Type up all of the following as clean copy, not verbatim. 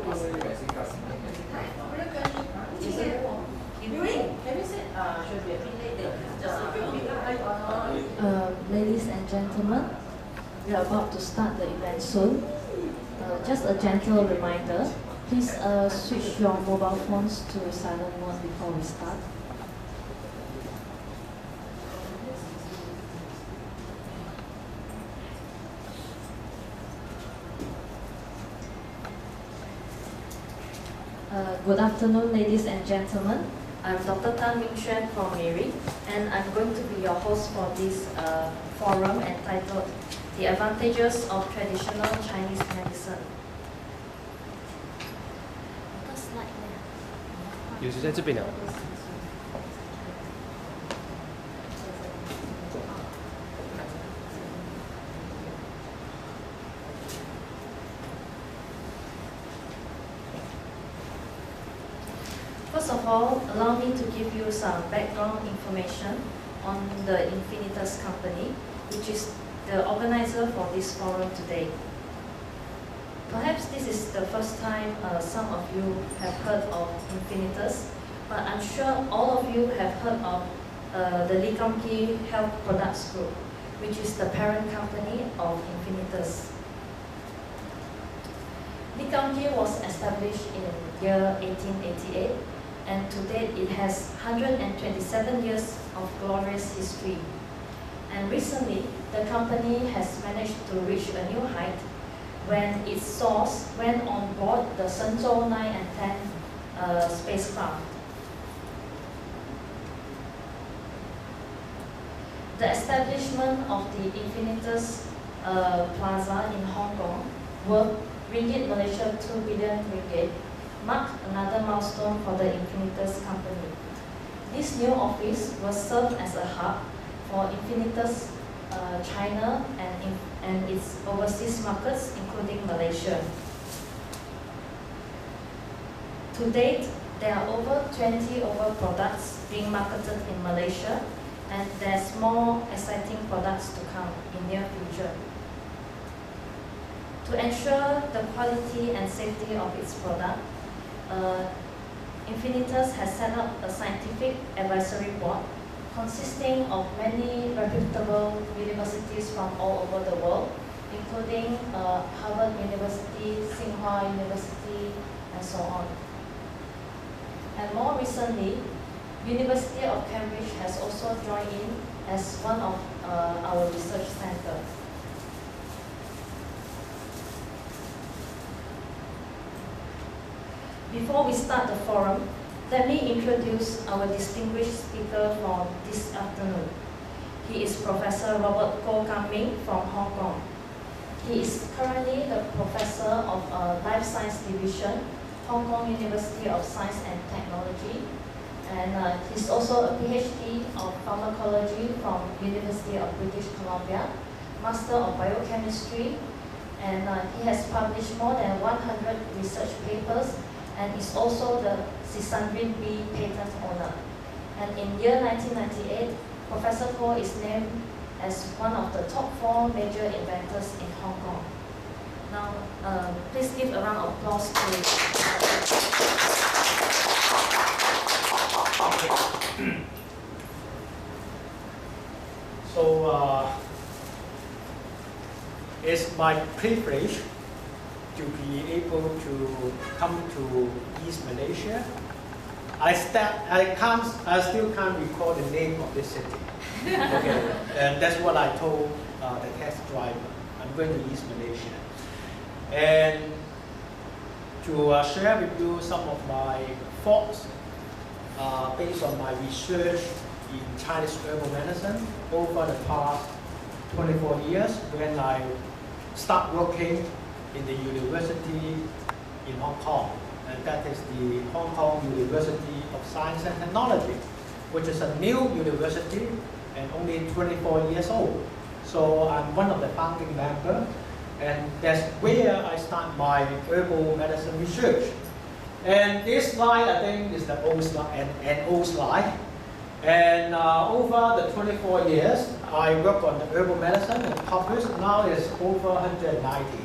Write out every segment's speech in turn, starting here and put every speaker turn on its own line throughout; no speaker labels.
Ladies and gentlemen, we are about to start the event soon. Just a gentle reminder, please switch your mobile phones to silent mode before we start. Good afternoon, ladies and gentlemen. I'm Dr. Tan Ming Xuan from Miri, and I'm going to be your host for this forum entitled The Advantages of Traditional Chinese Medicine.
有时在这边了。
First of all, allow me to give you some background information on the Infinitus company, which is the organizer for this forum today. Perhaps this is the first time some of you have heard of Infinitus, but I'm sure all of you have heard of the Li Gangqi Health Products Group, which is the parent company of Infinitus. Li Gangqi was established in year 1888, and to date it has 127 years of glorious history. And recently, the company has managed to reach a new height when its source went on board the Shenzhou 9 and 10 spacecraft. The establishment of the Infinitus Plaza in Hong Kong, worth ringgit Malaysia 2 billion ringgit, marked another milestone for the Infinitus company. This new office will serve as a hub for Infinitus China and its overseas markets, including Malaysia. To date, there are over 20 products being marketed in Malaysia, and there's more exciting products to come in near future. To ensure the quality and safety of its product, Infinitus has set up a scientific advisory board consisting of many reputable universities from all over the world, including Harvard University, Tsinghua University, and so on. And more recently, University of Cambridge has also joined in as one of our research centers. Before we start the forum, let me introduce our distinguished speaker for this afternoon. He is Professor Robert Ko from Hong Kong. He is currently the Professor of Life Science Division, Hong Kong University of Science and Technology, and he's also a PhD of Pharmacology from University of British Columbia, Master of Biochemistry, and he has published more than 100 research papers and is also the 600B patent owner. And in year 1998, Professor Ko is named as one of the top 4 major inventors in Hong Kong. Now, please give a round of applause to
So, it's my privilege to be able to come to East Malaysia. I still can't recall the name of this city. Okay, and that's what I told the taxi driver. I'm going to East Malaysia, and to share with you some of my thoughts based on my research in Chinese herbal medicine over the past 24 years when I started working in the university in Hong Kong, and that is the Hong Kong University of Science and Technology, which is a new university and only 24 years old. So I'm one of the founding members, and that's where I start my herbal medicine research. And this slide, I think, is the old slide, an old slide. And over the 24 years, I work on the herbal medicine and published. Now it's over 190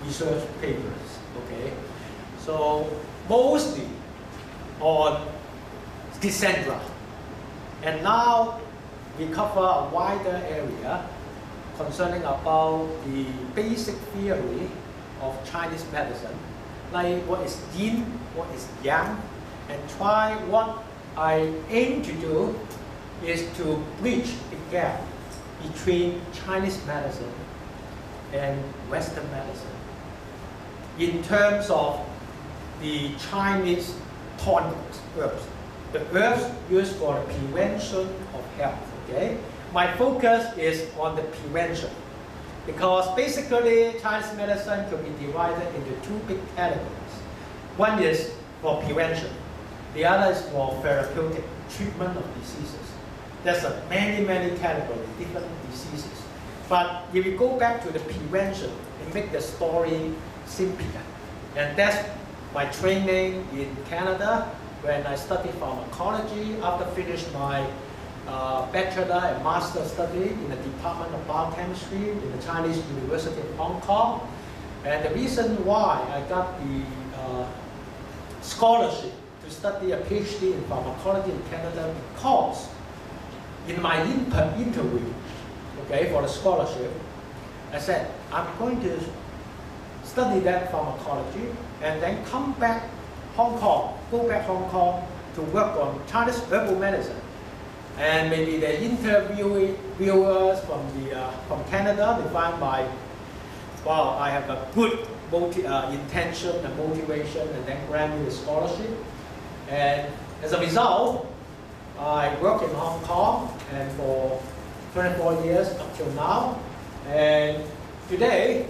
research papers. Okay, So mostly on Decendra. And now we cover a wider area concerning about the basic theory of Chinese medicine, like what is yin, what is yang, and try what I aim to do is to bridge the gap between Chinese medicine and Western medicine in terms of the Chinese tonics, herbs. The herbs used for the prevention of health, okay? My focus is on the prevention because basically Chinese medicine could be divided into two big categories. One is for prevention, the other is for therapeutic treatment of diseases. There's many categories, different diseases. But if you go back to the prevention, it makes the story simpler. And that's my training in Canada when I studied pharmacology after finishing my bachelor and master study in the Department of Biochemistry in the Chinese University of Hong Kong. And the reason why I got the scholarship to study a PhD in pharmacology in Canada because in my interview, okay, for the scholarship, I said, I'm going to study that pharmacology and then come back Hong Kong, go back Hong Kong to work on Chinese herbal medicine. And maybe the interviewers from Canada, they find I have a good intention and motivation and then grant me the scholarship. And as a result, I work in Hong Kong and for 24 years up till now. And today,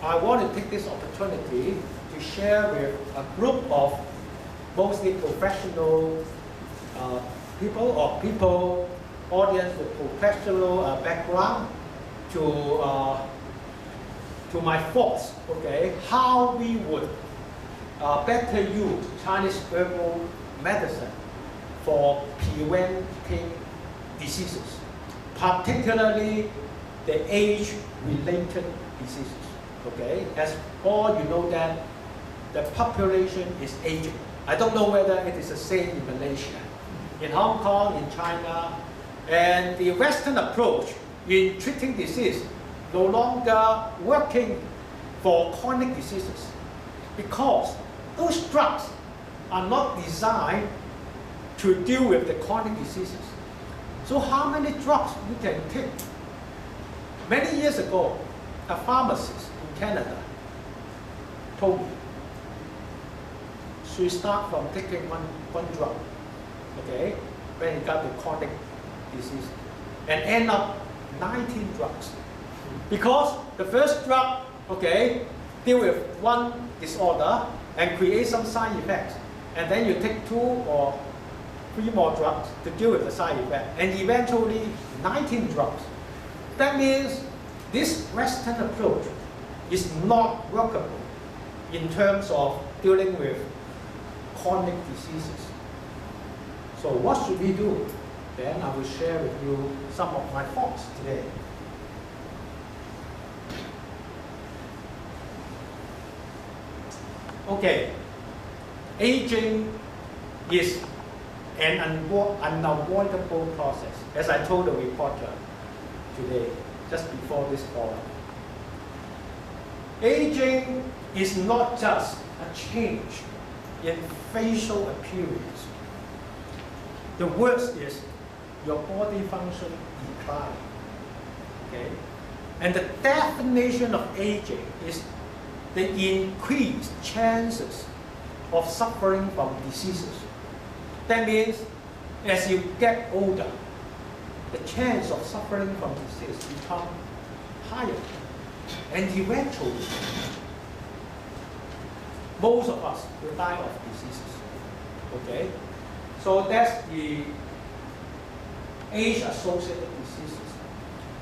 I want to take this opportunity to share with a group of mostly professional people or people, audience with professional background to my thoughts, okay, how we would better use Chinese herbal medicine for preventing diseases, particularly the age-related diseases. Okay, as all you know that the population is aging. I don't know whether it is the same in Malaysia, in Hong Kong, in China, and the Western approach in treating disease no longer working for chronic diseases because those drugs are not designed to deal with the chronic diseases. So how many drugs you can take? Many years ago, a pharmacist in Canada told me she start from taking one drug, okay, when he got the chronic disease, and end up 19 drugs. Because the first drug, okay, deal with one disorder and create some side effects, and then you take 2 or 3 more drugs to deal with the side effect, and eventually 19 drugs. That means this Western approach is not workable in terms of dealing with chronic diseases. So what should we do? Then I will share with you some of my thoughts today. Okay, aging is an unavoidable process, as I told the reporter today, just before this forum. Aging is not just a change in facial appearance. The worst is your body function decline. Okay? And the definition of aging is the increased chances of suffering from diseases. That means as you get older, the chance of suffering from disease become higher. And eventually, most of us will die of diseases. Okay? So that's the age-associated diseases.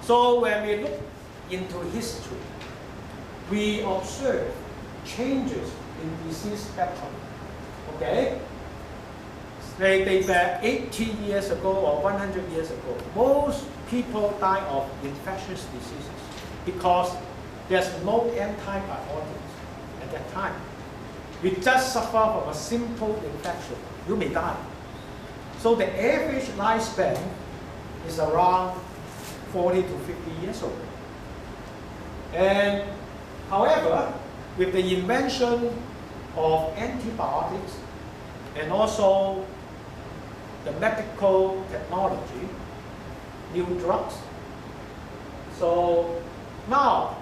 So when we look into history, we observe changes in disease spectrum. Okay? Maybe back 80 years ago or 100 years ago, most people die of infectious diseases because there's no antibiotics at that time. you just suffer from a simple infection, you may die. So the average lifespan is around 40 to 50 years old. And however, with the invention of antibiotics and also the medical technology, new drugs, so now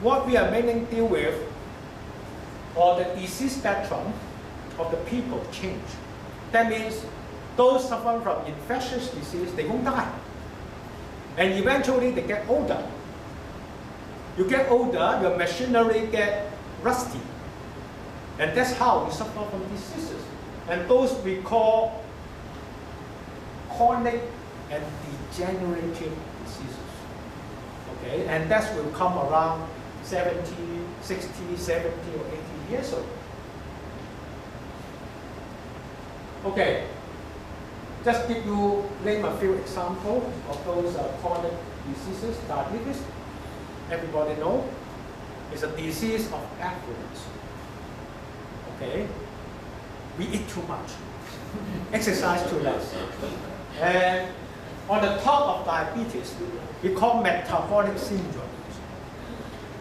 what we are mainly deal with, or the disease spectrum of the people change. That means those suffering from infectious disease, they won't die. And eventually they get older. You get older, your machinery get rusty. And that's how we suffer from diseases. And those we call chronic and degenerative diseases. Okay, and that will come around 70, 60, 70, or 80 years old. Okay, just give you name a few examples of those chronic diseases. Diabetes, everybody know, is a disease of affluence. Okay, we eat too much, exercise too less, and on the top of diabetes, we call metabolic syndrome.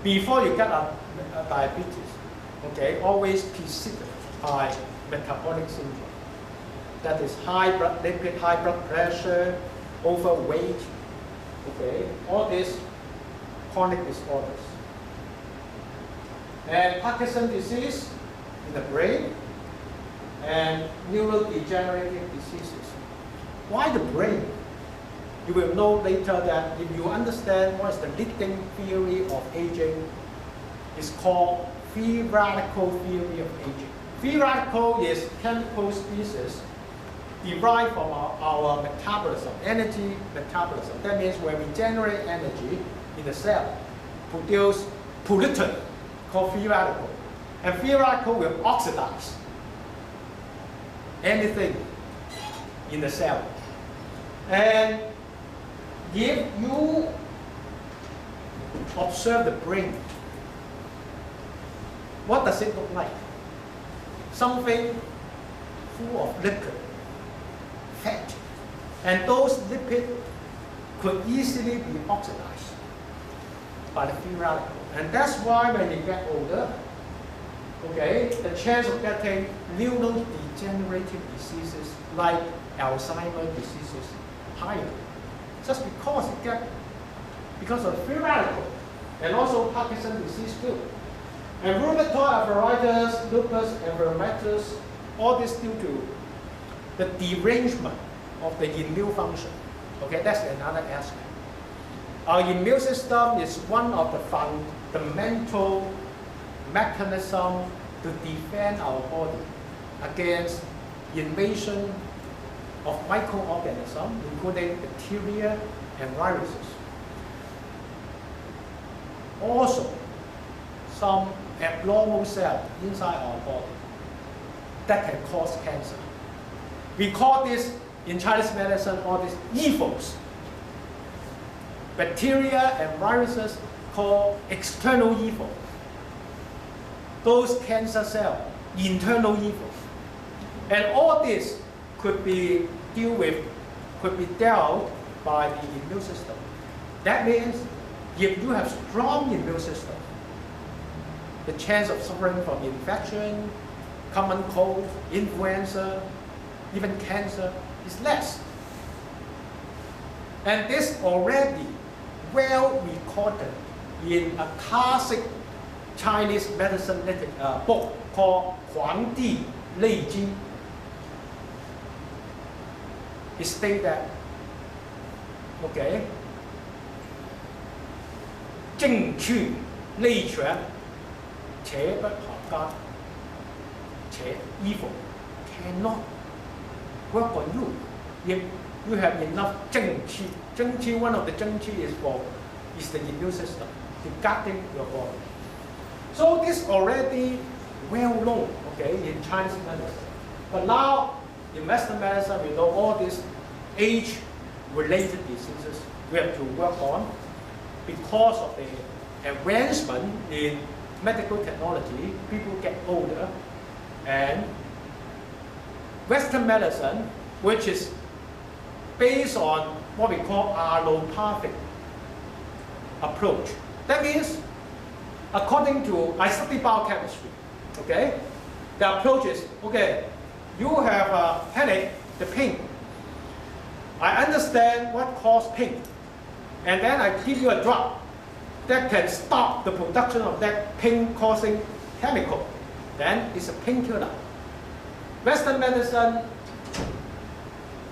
Before you get a diabetes, okay, always preceded by metabolic syndrome. That is high blood lipid, high blood pressure, overweight, okay, all these chronic disorders. And Parkinson's disease in the brain, and neurodegenerative diseases. Why the brain? You will know later that if you understand what is the leading theory of aging, it's called free radical theory of aging. Free radical is chemical species derived from our metabolism, energy metabolism. That means when we generate energy in the cell, produce pollutant called free radical. And free radical will oxidize anything in the cell. And if you observe the brain, what does it look like? Something full of liquid, fat. And those lipids could easily be oxidized by the free radical. And that's why when you get older, okay, the chance of getting neurodegenerative diseases like Alzheimer's disease is higher. Just because of free radical, and also Parkinson's disease too. And rheumatoid arthritis, lupus, and rheumatis, all this due to the derangement of the immune function. Okay, that's another aspect. Our immune system is one of the fundamental mechanisms to defend our body against invasion of microorganisms, including bacteria and viruses. Also, some abnormal cells inside our body that can cause cancer. We call this, in Chinese medicine, all these evils. Bacteria and viruses called external evil. Those cancer cells, internal evil. And all this could be dealt by the immune system. That means if you have strong immune system, the chance of suffering from infection, common cold, influenza, even cancer is less. And this already well recorded in a classic Chinese medicine book called 黄帝内经. It states that, okay, 正气内全，邪不合家，邪 evil cannot work on you if you have enough 正气. 正气, one of the 正气 is the immune system, to guarding your body. So this already well known, okay, in Chinese medicine. But now in Western medicine, we know all these age-related diseases we have to work on because of the advancement in medical technology. People get older, and Western medicine, which is based on what we call allopathic approach. That means, according to, I study biochemistry, okay? The approach is, okay, you have a headache, the pain. I understand what caused pain. And then I give you a drug that can stop the production of that pain-causing chemical. Then it's a painkiller. Western medicine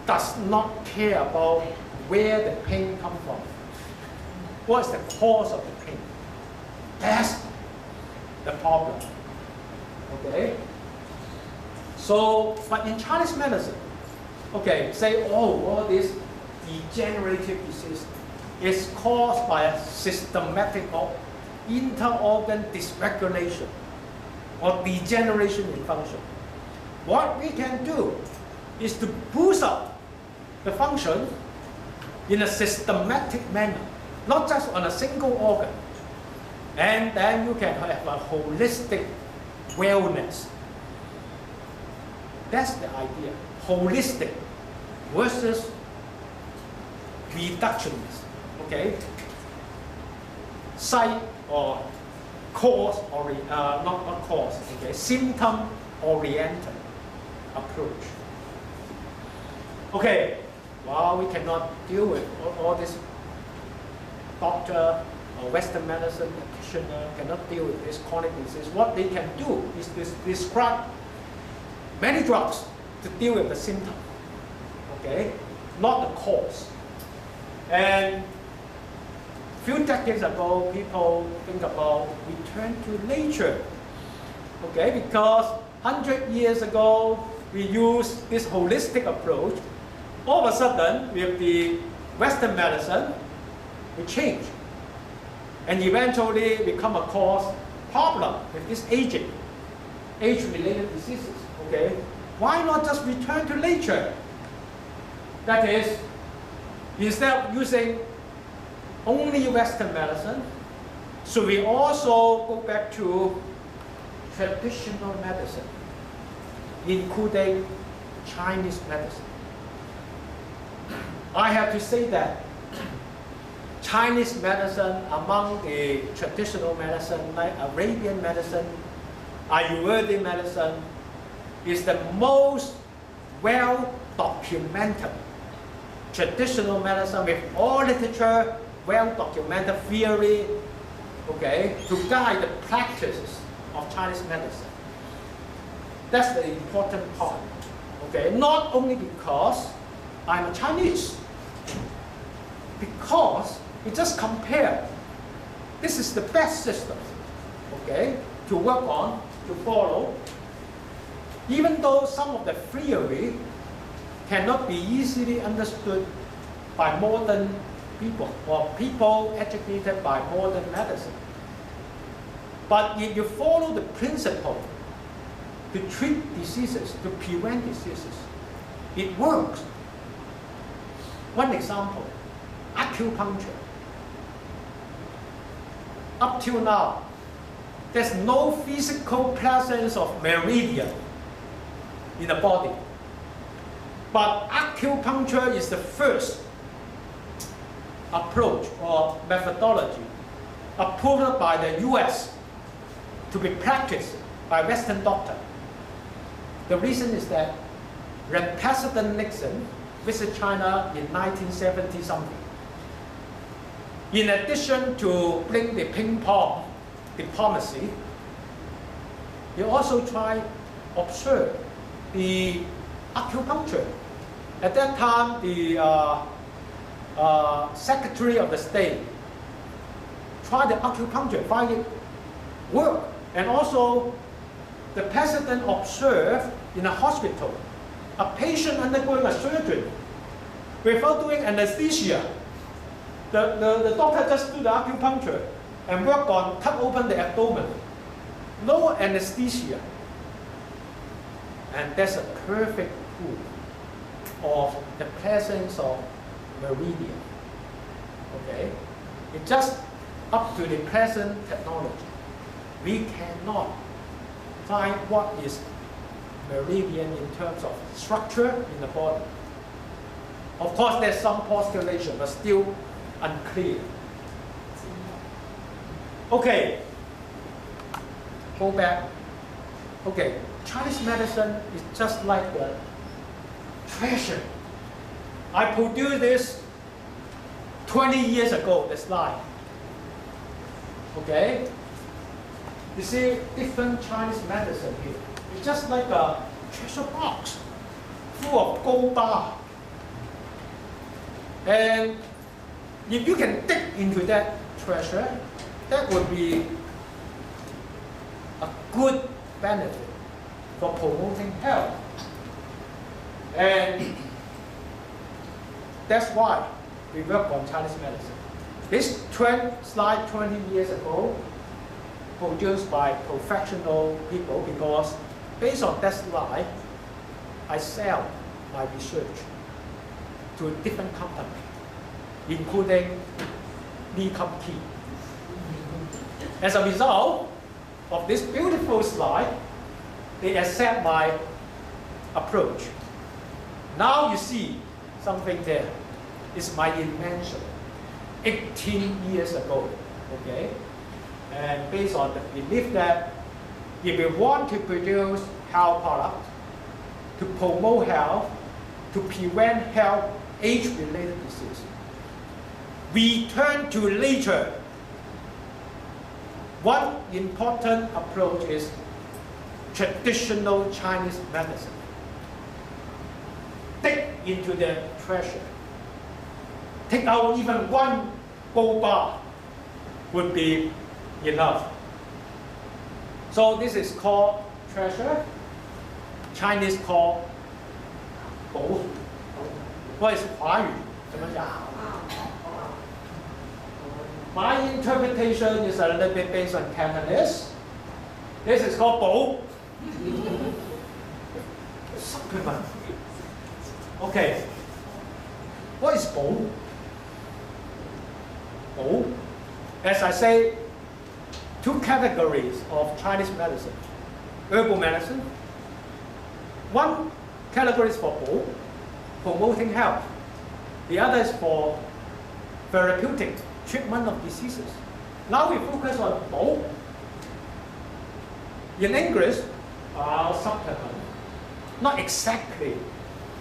does not care about where the pain comes from. What's the cause of the pain? That's the problem. Okay? So, but in Chinese medicine, okay, say, oh, all this degenerative disease is caused by a systematic or inter-organ dysregulation or degeneration in function. What we can do is to boost up the function in a systematic manner, not just on a single organ. And then you can have a holistic wellness. That's the idea. Holistic versus reductionist. Okay? Site or cause or not cause. Okay? Symptom oriented approach. Okay. Well, we cannot deal with all this doctor or Western medicine practitioner cannot deal with this chronic disease. What they can do is to prescribe many drugs to deal with the symptom, okay, not the cause. And a few decades ago, people think about return to nature, okay, because 100 years ago, we used this holistic approach. All of a sudden, with the Western medicine, we change. And eventually become a cause problem with this aging, age-related diseases, okay? Why not just return to nature? That is, instead of using only Western medicine, should we also go back to traditional medicine, including Chinese medicine? I have to say that Chinese medicine, among the traditional medicine like Arabian medicine, Ayurvedic medicine, is the most well-documented traditional medicine with all literature, well-documented theory, okay, to guide the practices of Chinese medicine. That's the important part, okay? Not only because I'm a Chinese, because we just compare. This is the best system, okay, to work on, to follow. Even though some of the theory cannot be easily understood by modern people or people educated by modern medicine. But if you follow the principle to treat diseases, to prevent diseases, it works. One example, acupuncture. Up till now, there's no physical presence of meridian in the body. But acupuncture is the first approach or methodology approved by the US to be practiced by Western doctors. The reason is that when President Nixon visited China in 1970 something, in addition to bring the ping pong diplomacy, he also tried to observe the acupuncture. At that time, the Secretary of the State tried the acupuncture, find it work. And also, the President observed in a hospital a patient undergoing a surgery without doing anesthesia. The doctor just do the acupuncture and work on cut open the abdomen. No anesthesia. And that's a perfect proof of the presence of meridian. Okay? It's just up to the present technology. We cannot find what is meridian in terms of structure in the body. Of course, there's some postulation, but still unclear. Okay, go back. Okay, Chinese medicine is just like a treasure. I produced this 20 years ago, the slide. Okay? You see different Chinese medicine here. It's just like a treasure box full of gold bar. And if you can dig into that treasure, that would be a good benefit for promoting health. And that's why we work on Chinese medicine. This slide 20 years ago, produced by professional people, because based on that slide, I sell my research to different companies, including Lee Kum-kee. As a result of this beautiful slide, they accept my approach. Now you see something there. It's my invention 18 years ago, okay? And based on the belief that if we want to produce health products, to promote health, to prevent health, age-related disease, we turn to nature. One important approach is traditional Chinese medicine. Dig into the treasure. Take out even one gold bar would be enough. So this is called treasure. Chinese called 宝. What is 华语？怎么讲？ My interpretation is a little bit based on Cantonese. This is called 宝. Supplement. Okay. What is 宝? 宝, as I say, two categories of Chinese medicine. Herbal medicine. One category is for 宝, promoting health. The other is for therapeutic, treatment of diseases. Now we focus on 宝. In English, supplement. Not exactly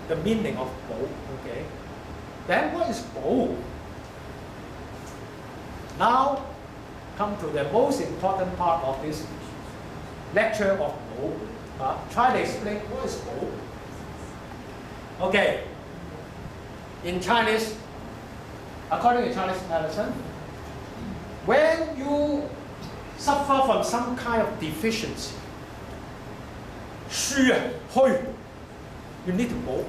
the meaning of 宝, okay? Then what is 宝? Now, come to the most important part of this lecture of 宝. Try to explain what is 宝. Okay. In Chinese, according to Chinese medicine, when you suffer from some kind of deficiency, 虚, you need to 宝.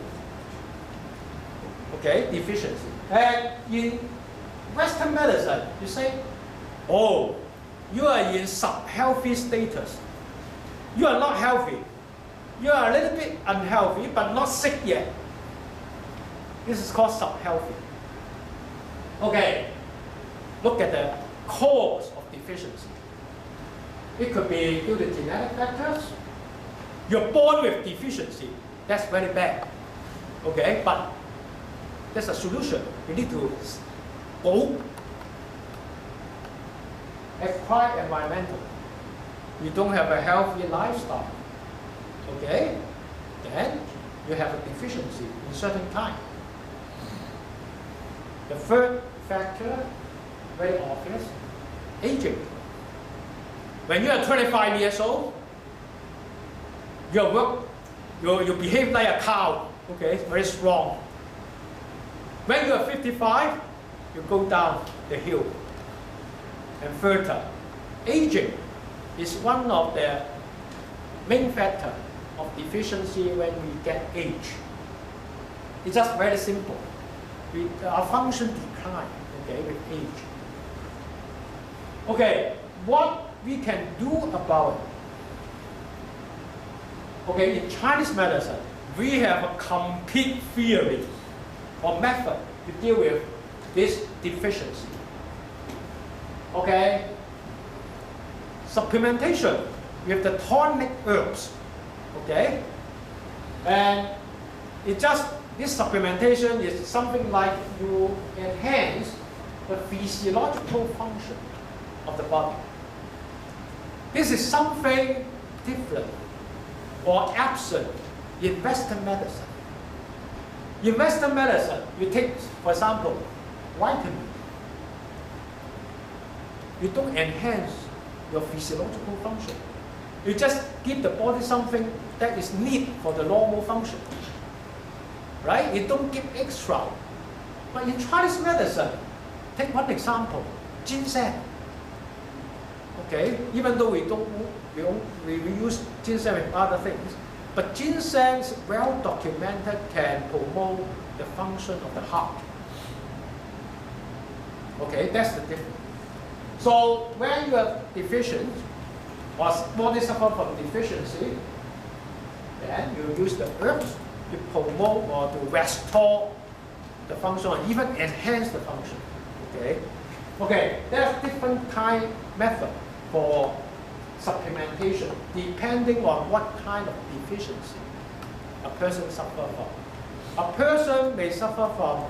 Okay, deficiency. And in Western medicine, you say, oh, you are in sub-healthy status. You are not healthy. You are a little bit unhealthy, but not sick yet. This is called sub-healthy. Okay, look at the cause of deficiency. It could be due to genetic factors. You're born with deficiency. That's very bad. Okay, but there's a solution. You need to 宝. Acquired environmental. You don't have a healthy lifestyle. Okay? Then you have a deficiency in certain kind. The third factor, very obvious, aging. When you are 25 years old, you behave like a cow. Okay, very strong. When you are 55, you go down the hill. And further, aging is one of the main factors of deficiency when we get age. It's just very simple. Our function decline, okay, with age. Okay, what we can do about it? Okay, in Chinese medicine, we have a complete theory or method to deal with this deficiency. Okay, supplementation with the tonic herbs. Okay, And this supplementation is something like you enhance the physiological function of the body. This is something different or absent in Western medicine. In Western medicine, you take, for example, vitamin. You don't enhance your physiological function. You just give the body something that is needed for the normal function. Right? You don't give extra. But in Chinese medicine, take one example, ginseng. Okay, even though we use ginseng with other things, but ginseng is well documented can promote the function of the heart. Okay, that's the difference. So when you are deficient or body suffer from deficiency, then you use the herbs to promote or to restore the function or even enhance the function. Okay, okay, there's different kind method for supplementation depending on what kind of deficiency a person suffers from. A person may suffer from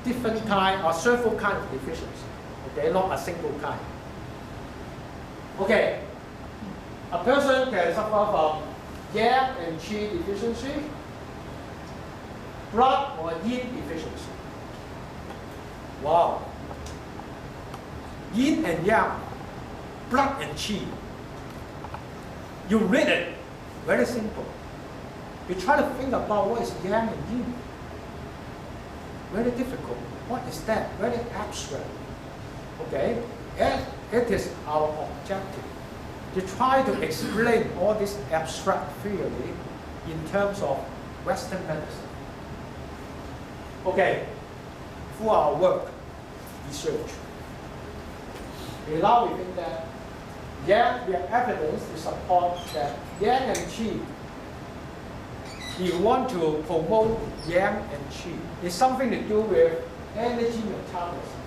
different kind or several kind of deficiency. Okay, not a single kind. Okay, a person can suffer from yang and qi deficiency, blood or yin deficiency. Wow. Yin and yang, blood and qi. You read it, very simple. You try to think about what is yang and yin. Very difficult. What is that? Very abstract. Okay? And it is our objective to try to explain all this abstract theory in terms of Western medicine. Okay, through our work, research, we now think that yang, we have evidence to support that yang and qi, you want to promote yang and qi, it's something to do with energy metabolism,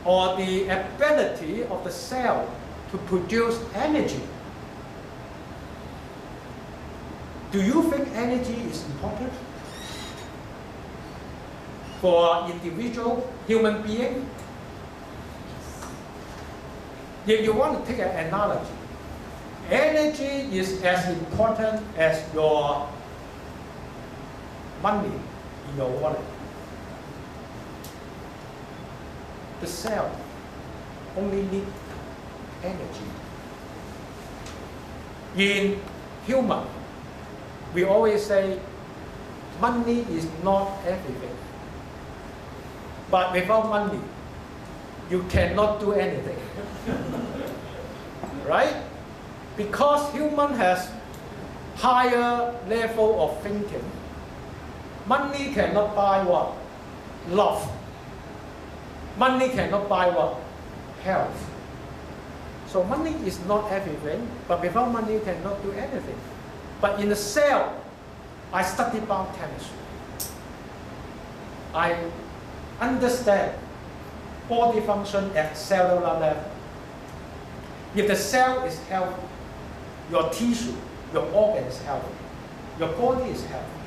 or the ability of the cell to produce energy. Do you think energy is important for individual human being? If you want to take an analogy, energy is as important as your money in your wallet. The cell only needs energy. In human, we always say money is not everything. But without money, you cannot do anything. Right? Because human has higher level of thinking, money cannot buy what? Love. Money cannot buy what? Health. So money is not everything, but without money you cannot do anything. But in the cell, I study biochemistry. I understand body function at cellular level. If the cell is healthy, your tissue, your organ is healthy, your body is healthy.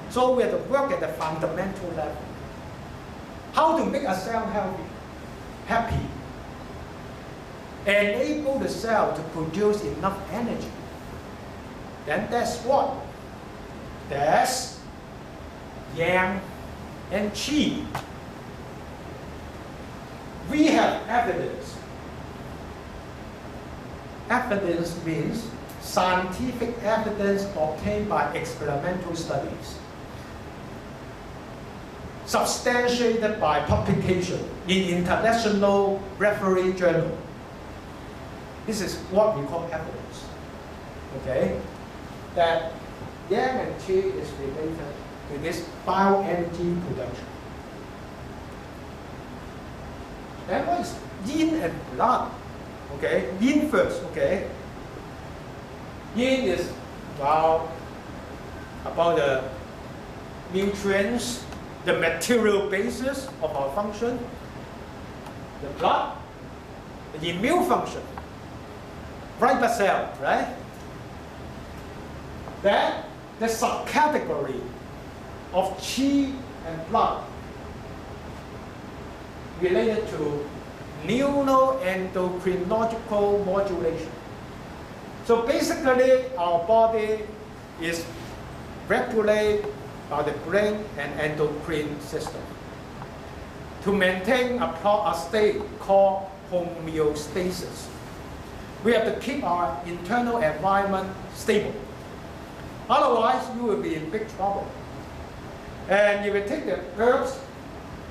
So we have to work at the fundamental level. How to make a cell healthy, happy, enable the cell to produce enough energy. Then that's what? That's yang and qi. We have evidence. Evidence means scientific evidence obtained by experimental studies, substantiated by publication in international referee journal. This is what we call evidence. Okay? That yang and qi is related to this bioenergy production. Then what is yin and blood? Okay, yin first, okay. Yin is, well, about the nutrients, the material basis of our function. The blood, the immune function, white blood cell, right? Then the subcategory of qi and blood related to neuroendocrinological modulation. So basically, our body is regulated by the brain and endocrine system to maintain a state called homeostasis. We have to keep our internal environment stable. Otherwise, you will be in big trouble. And if you take the herbs,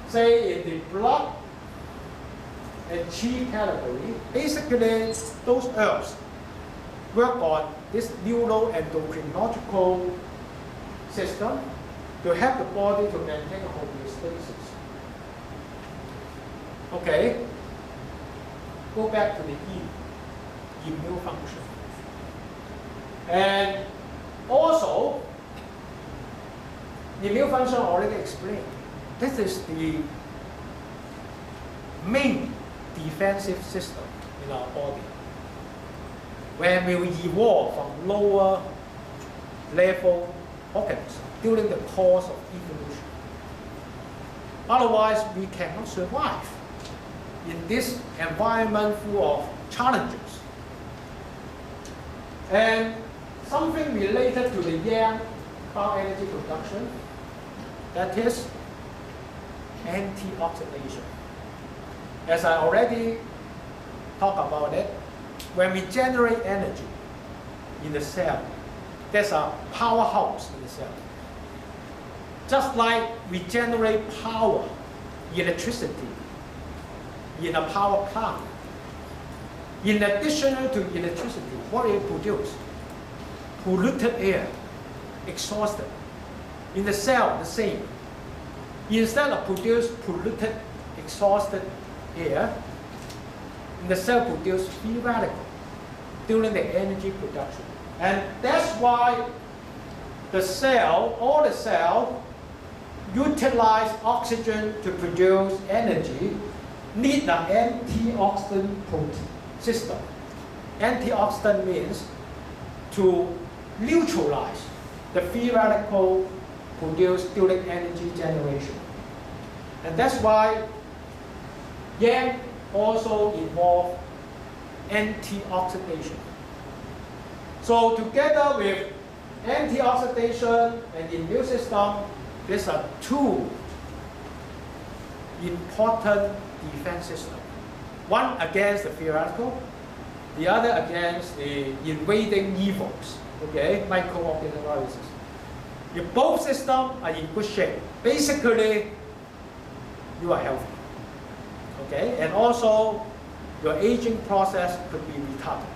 say in the blood and qi category, basically those herbs work on this neuroendocrinological system to help the body to maintain homeostasis. Okay, go back to the immune function. And also, the immune function already explained. This is the main defensive system in our body. When we evolve from lower level organisms during the course of evolution. Otherwise, we cannot survive in this environment full of challenges. And something related to the yang power energy production, that is antioxidation. As I already talked about it, when we generate energy in the cell, there's a powerhouse in the cell. Just like we generate power, electricity, in a power plant. In addition to electricity, what it produces? Polluted air, exhausted. In the cell, the same. Instead of produce polluted, exhausted air, in the cell produce free radical during the energy production. And that's why the cell, all the cells, utilize oxygen to produce energy, need an antioxidant system. Antioxidant means to neutralize the free radical produced during energy generation. And that's why yang also involve antioxidation. So together with antioxidation and immune system, these are two important defense systems. One against the free radical, the other against the invading evils, okay, microorganisms. If both systems are in good shape, basically you are healthy, okay, and also your aging process could be retarded.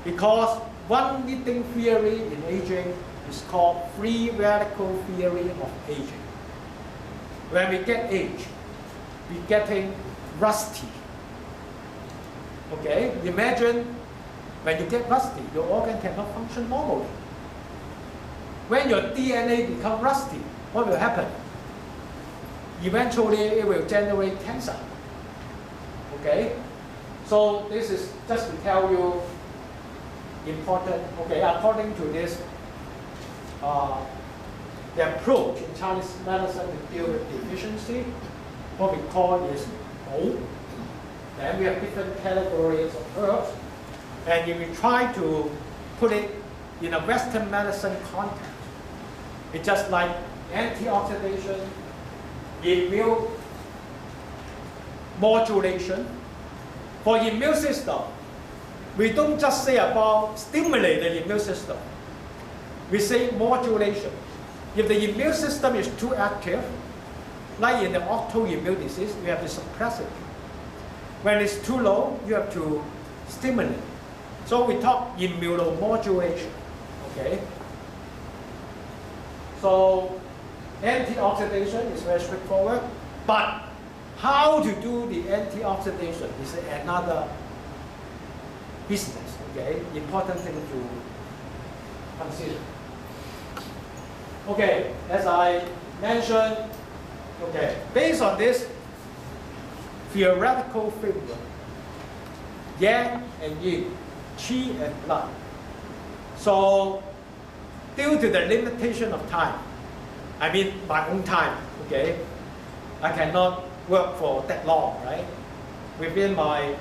Because one leading theory in aging is called free radical theory of aging. When we get age, we're getting rusty. Okay, imagine when you get rusty, your organ cannot function normally. When your DNA becomes rusty, what will happen? Eventually, it will generate cancer. Okay, so this is just to tell you important. Okay, according to this, the approach in Chinese medicine to deal with deficiency, what we call is Bo. Then we have different categories of herbs, and if we try to put it in a Western medicine context, it's just like antioxidation, immune modulation. For immune system, we don't just say about stimulate the immune system. We say modulation. If the immune system is too active, like in the autoimmune disease, we have to suppress it. When it's too low, you have to stimulate. So we talk immunomodulation, okay? So antioxidation is very straightforward, but how to do the antioxidation is another business, okay? Important thing to consider. Okay, as I mentioned, okay, based on this theoretical framework, yang and yin, qi and blood. So due to the limitation of time, I mean my own time, okay, I cannot work for that long, right? Within my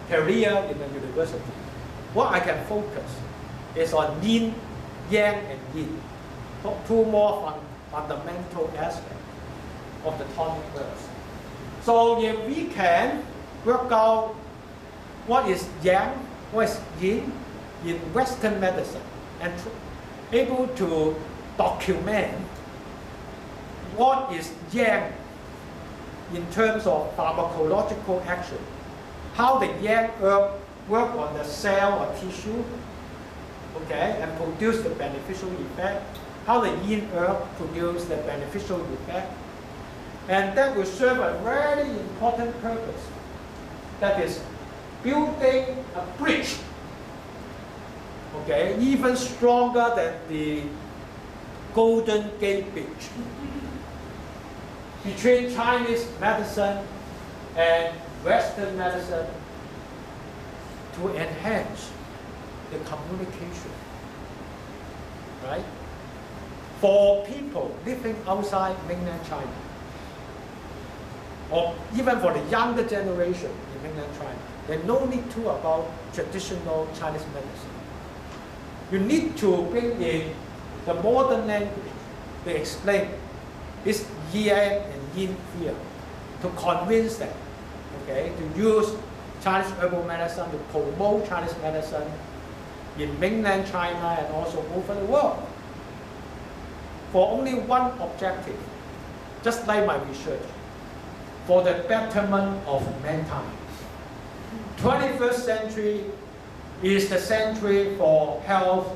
career in the university, what I can focus is on yin, yang, and yin, two more fundamental aspects of the tonic herbs. So if we can work out what is yang, what is yin in Western medicine, and able to document what is yang in terms of pharmacological action, how the yang herb work on the cell or tissue, okay, and produce the beneficial effect, how the yin herb produce the beneficial effect, and that will serve a very important purpose, that is building a bridge, okay, even stronger than the Golden Gate Bridge between Chinese medicine and Western medicine to enhance the communication, right? For people living outside mainland China, or even for the younger generation in mainland China, there's no need to about traditional Chinese medicine. You need to bring in the modern language to explain this yang and yin here, to convince them, okay, to use Chinese herbal medicine to promote Chinese medicine in mainland China and also over the world, for only one objective, just like my research, for the betterment of mankind. 21st century is the century for health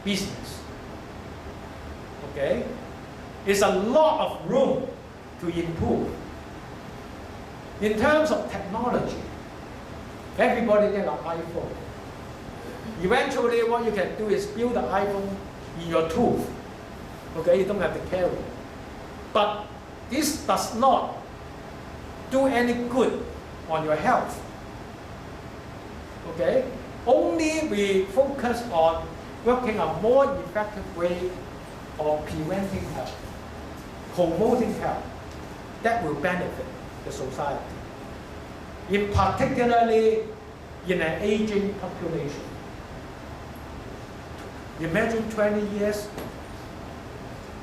business. Okay? It's a lot of room to improve. In terms of technology, everybody get an iPhone. Eventually, what you can do is build an iPhone in your tooth. Okay, you don't have to carry it. But this does not do any good on your health. Okay? Only we focus on working a more effective way of preventing health, promoting health, that will benefit the society. In particularly in an aging population. Imagine 20 years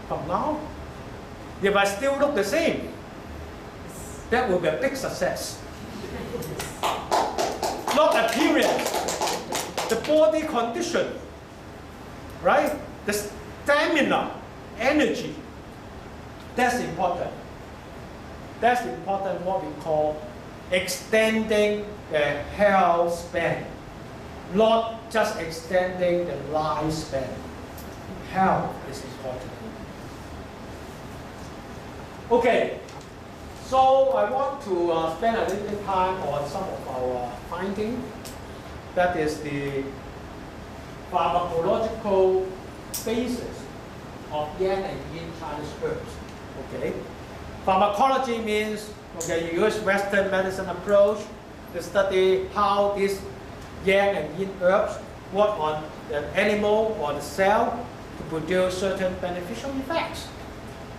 from now, if I still look the same, that will be a big success. Not appearance, the body condition, right? The stamina, energy, that's important. That's important, what we call extending the health span, not just extending the lifespan. Health is important. Okay, so I want to spend a little bit of time on some of our findings. That is the pharmacological basis of yang and yin Chinese herbs. Okay, pharmacology means, okay, you use Western medicine approach to study how these yang and yin herbs work on the animal or the cell to produce certain beneficial effects.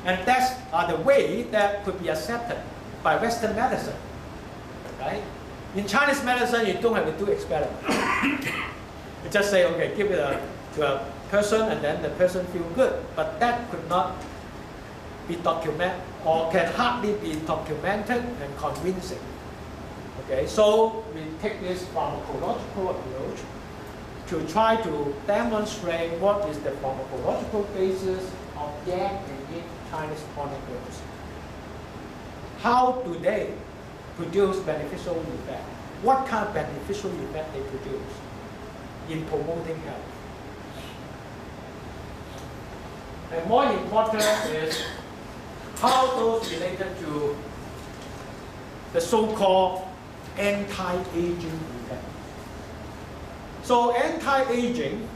And that's the way that could be accepted by Western medicine, right? In Chinese medicine, you don't have to do experiments. You just say, okay, give it to a person and then the person feel good. But that could not be documented or can hardly be documented and convincing. Okay, so we take this pharmacological approach to try to demonstrate what is the pharmacological basis of yang and yin Chinese tonic herbs. How do they produce beneficial effect? What kind of beneficial effect they produce in promoting health? And more important is how those related to the so-called anti-aging effect. So anti-aging,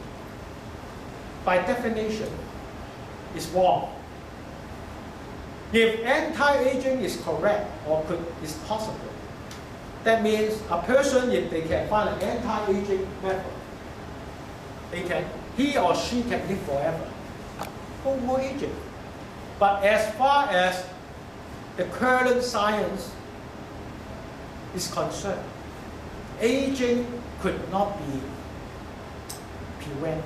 by definition, is wrong. If anti-aging is correct or is possible, that means a person, if they can find an anti-aging method, he or she can live forever. No more aging. But as far as the current science is concerned, aging could not be prevented.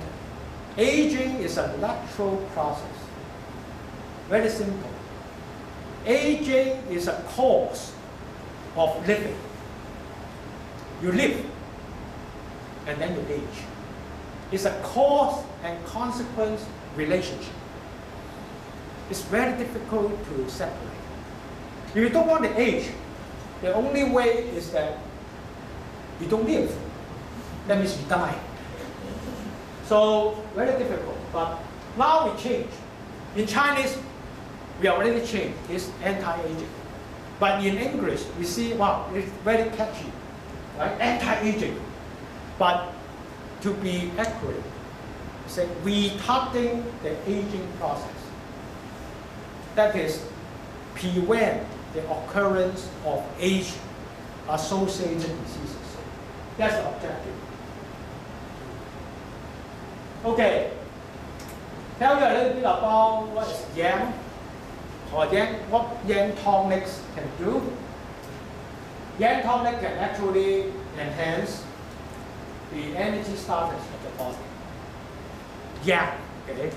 Aging is a natural process. Very simple. Aging is a cause of living. You live and then you age. It's a cause and consequence relationship. It's very difficult to separate. If you don't want to age, the only way is that you don't live. That means you die. So very difficult. But now we change. In Chinese, we already changed. It's anti-aging. But in English, we see, wow, it's very catchy, right? Anti-aging. But to be accurate, say retarding the aging process. That is, prevent the occurrence of age-associated diseases. That's the objective. Okay. Tell you a little bit about what is yang, or what yang tonics can do. Yang tonic can actually enhance the energy status of the body. Yang, okay?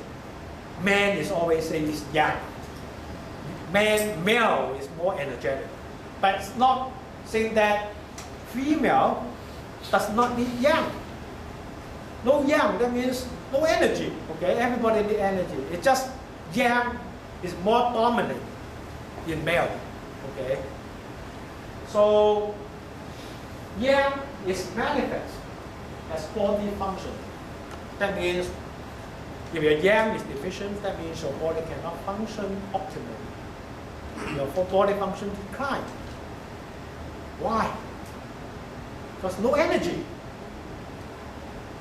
Man is always saying it's yang. Male is more energetic. But it's not saying that female does not need yang. No yang, that means no energy. Okay, everybody needs energy. It's just yang is more dominant in male. Okay. So yang is manifest as body function. That means if your yang is deficient, that means your body cannot function optimally. Your body function decline. Why? Because no energy.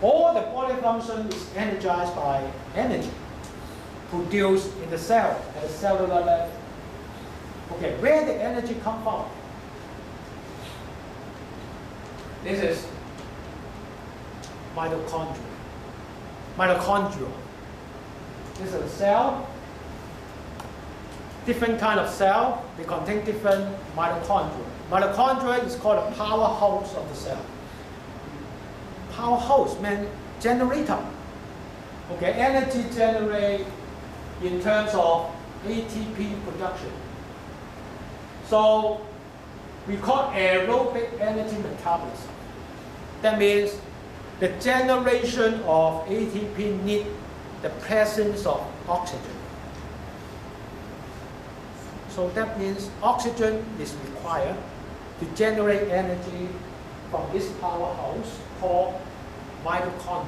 All the body function is energized by energy produced in the cell at the cellular level. Okay, where the energy come from? This is mitochondria. Mitochondria. This is a cell. Different kind of cell. They contain different mitochondria. Mitochondria is called a powerhouse of the cell. Powerhouse means generator. Okay, energy generated in terms of ATP production. So we call aerobic energy metabolism. That means the generation of ATP needs the presence of oxygen. So that means oxygen is required to generate energy from this powerhouse called mitochondria.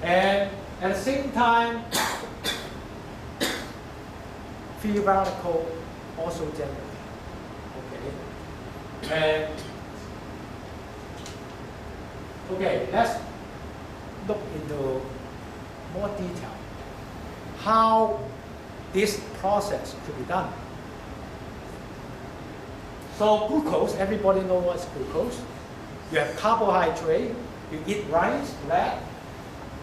And at the same time, free radical also generate. Okay. And okay, let's look into more detail how this process could be done. So glucose, everybody knows what's glucose. You have carbohydrate, you eat rice, bread,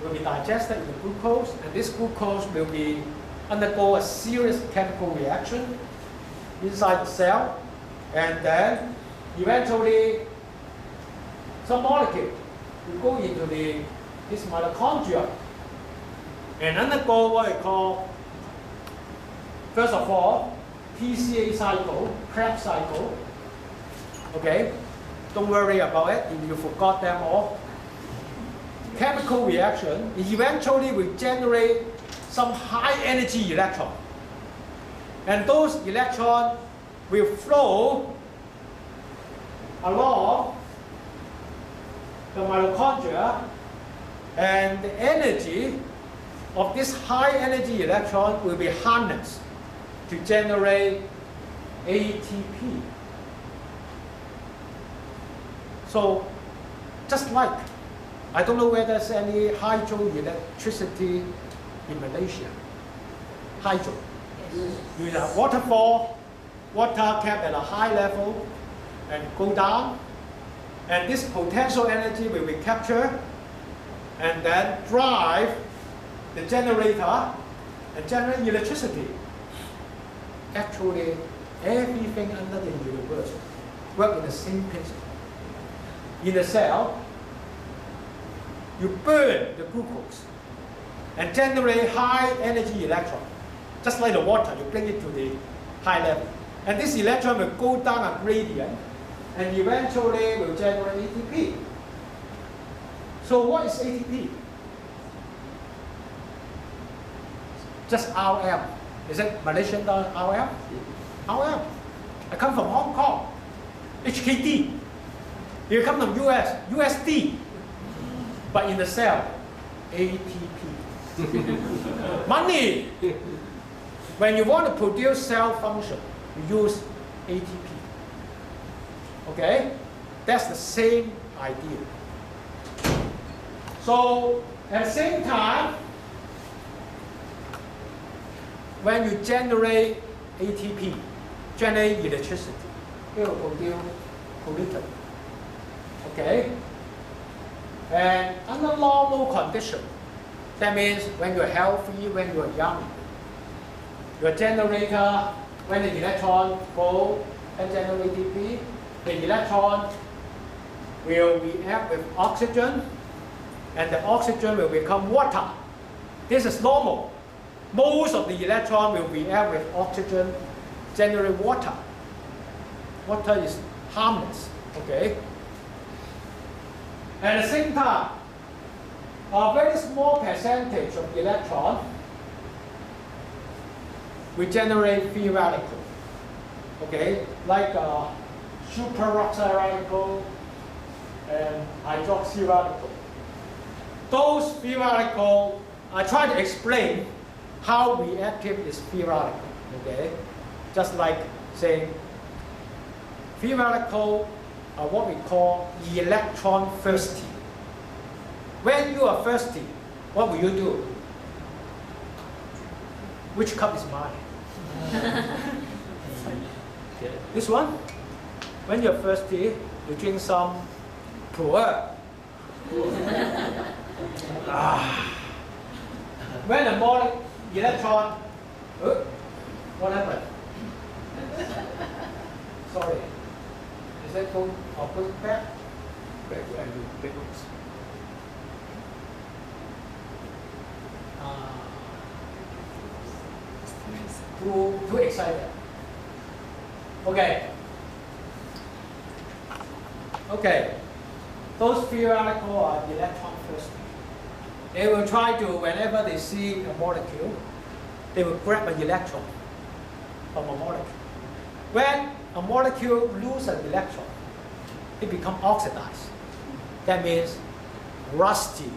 will be digested into glucose, and this glucose will be undergo a serious chemical reaction inside the cell, and then eventually some molecule will go into this mitochondria and undergo what we call, first of all, TCA cycle, Krebs cycle. Okay, don't worry about it if you forgot them all. Chemical reaction eventually will generate some high energy electron, and those electrons will flow along the mitochondria, and the energy of this high energy electron will be harnessed to generate ATP. So just like, I don't know whether there's any hydroelectricity in Malaysia. Hydro. You have waterfall, water kept at a high level and go down, and this potential energy will be captured and then drive the generator and generate electricity. Actually, everything under the universe works in the same principle. In the cell, you burn the glucose and generate high energy electron. Just like the water, you bring it to the high level. And this electron will go down a gradient and eventually will generate ATP. So what is ATP? Just RM. Is it Malaysian RM? RM. I come from Hong Kong. HKD. You come from US, USD. But in the cell, ATP. Money. When you want to produce cell function, you use ATP. Okay? That's the same idea. So, at the same time, when you generate ATP, generate electricity, it will produce pollutant. Okay? And under normal condition, that means when you're healthy, when you're young, your generator, when the electron go and generate ATP, the electron will react with oxygen, and the oxygen will become water. This is normal. Most of the electron will react with oxygen, generate water. Water is harmless, okay? At the same time, a very small percentage of the electron will generate free radical, okay? Like superoxide radical and hydroxy radical. Those free radicals, I try to explain how reactive is free radical, okay? Just like saying, free radical are what we call electron thirsty. When you are thirsty, what will you do? Which cup is mine? This one? When you're thirsty, you drink some pu'er. When the molecule electron, what happened? Sorry. Is that going back? Back to Andrew. Too excited. Okay. Okay. Those free radicals are electron thirsty. They will try to, whenever they see a molecule, they will grab an electron from a molecule. When a molecule loses an electron, it becomes oxidized. That means rusty.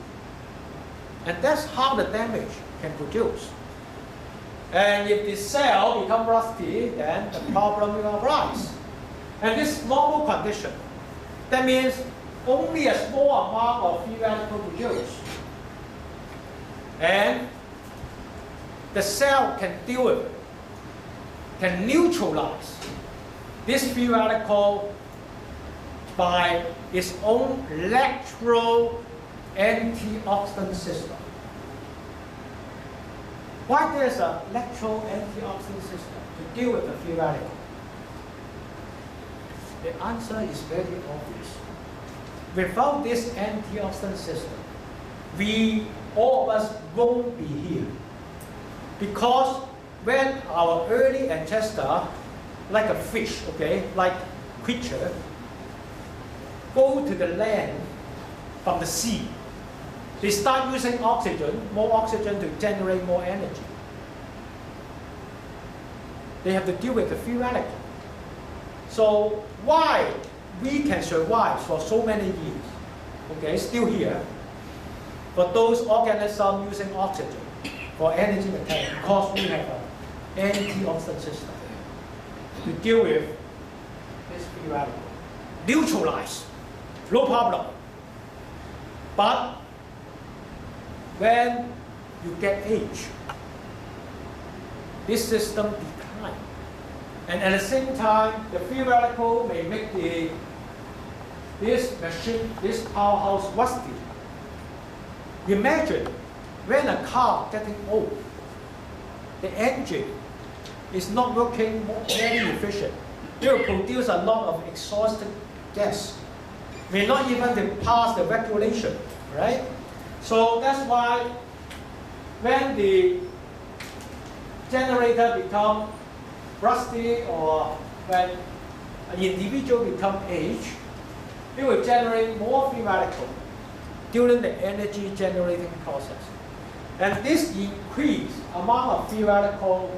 And that's how the damage can produce. And if the cell becomes rusty, then the problem will arise. And this normal condition, that means only a small amount of free radical produced. And the cell can deal with it, can neutralize this free radical by its own natural antioxidant system. Why there's a natural antioxidant system to deal with the free radical? The answer is very obvious. Without this antioxidant system, we, all of us, won't be here. Because when our early ancestor, like a fish, okay, like creature, go to the land from the sea, they start using oxygen, more oxygen to generate more energy. They have to deal with the free radical. So why we can survive for so many years, okay, still here, for those organisms using oxygen for energy mechanics, because we have an antioxidant system to deal with this free radical. Neutralize, no problem. But when you get age, this system declines. And at the same time, the free radical may make this machine, this powerhouse rusty. Imagine when a car getting old, the engine is not working very efficient. It will produce a lot of exhaust gas. May not even pass the regulation, right? So that's why when the generator become rusty or when an individual become age, it will generate more free radical during the energy generating process. And this increased amount of free radical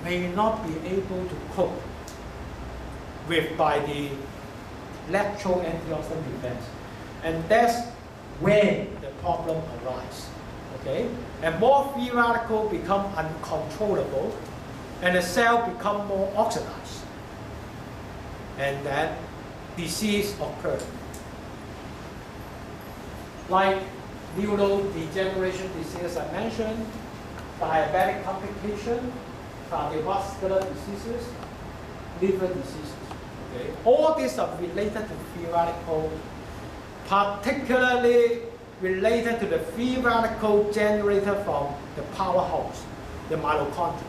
may not be able to cope with by the natural antioxidant defense. And that's when the problem arises. Okay? And more free radical become uncontrollable and the cell become more oxidized. And then disease occurs. Like neurodegeneration disease I mentioned, diabetic complication, cardiovascular diseases, liver diseases. Okay? All these are related to free radical, particularly related to the free radical generated from the powerhouse, the mitochondria.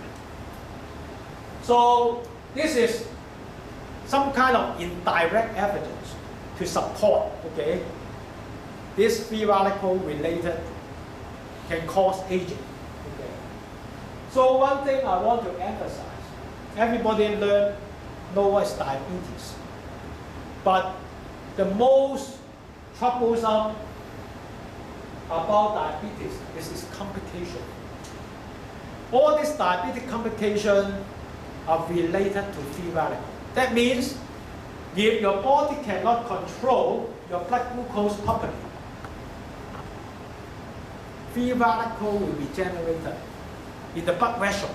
So this is some kind of indirect evidence to support, okay, this free radical related can cause aging. Okay. So one thing I want to emphasize, everybody know what is diabetes. But the most troublesome about diabetes is its complication. All these diabetic complications are related to free radical. That means if your body cannot control your blood glucose properly, free radical will be generated in the blood vessel.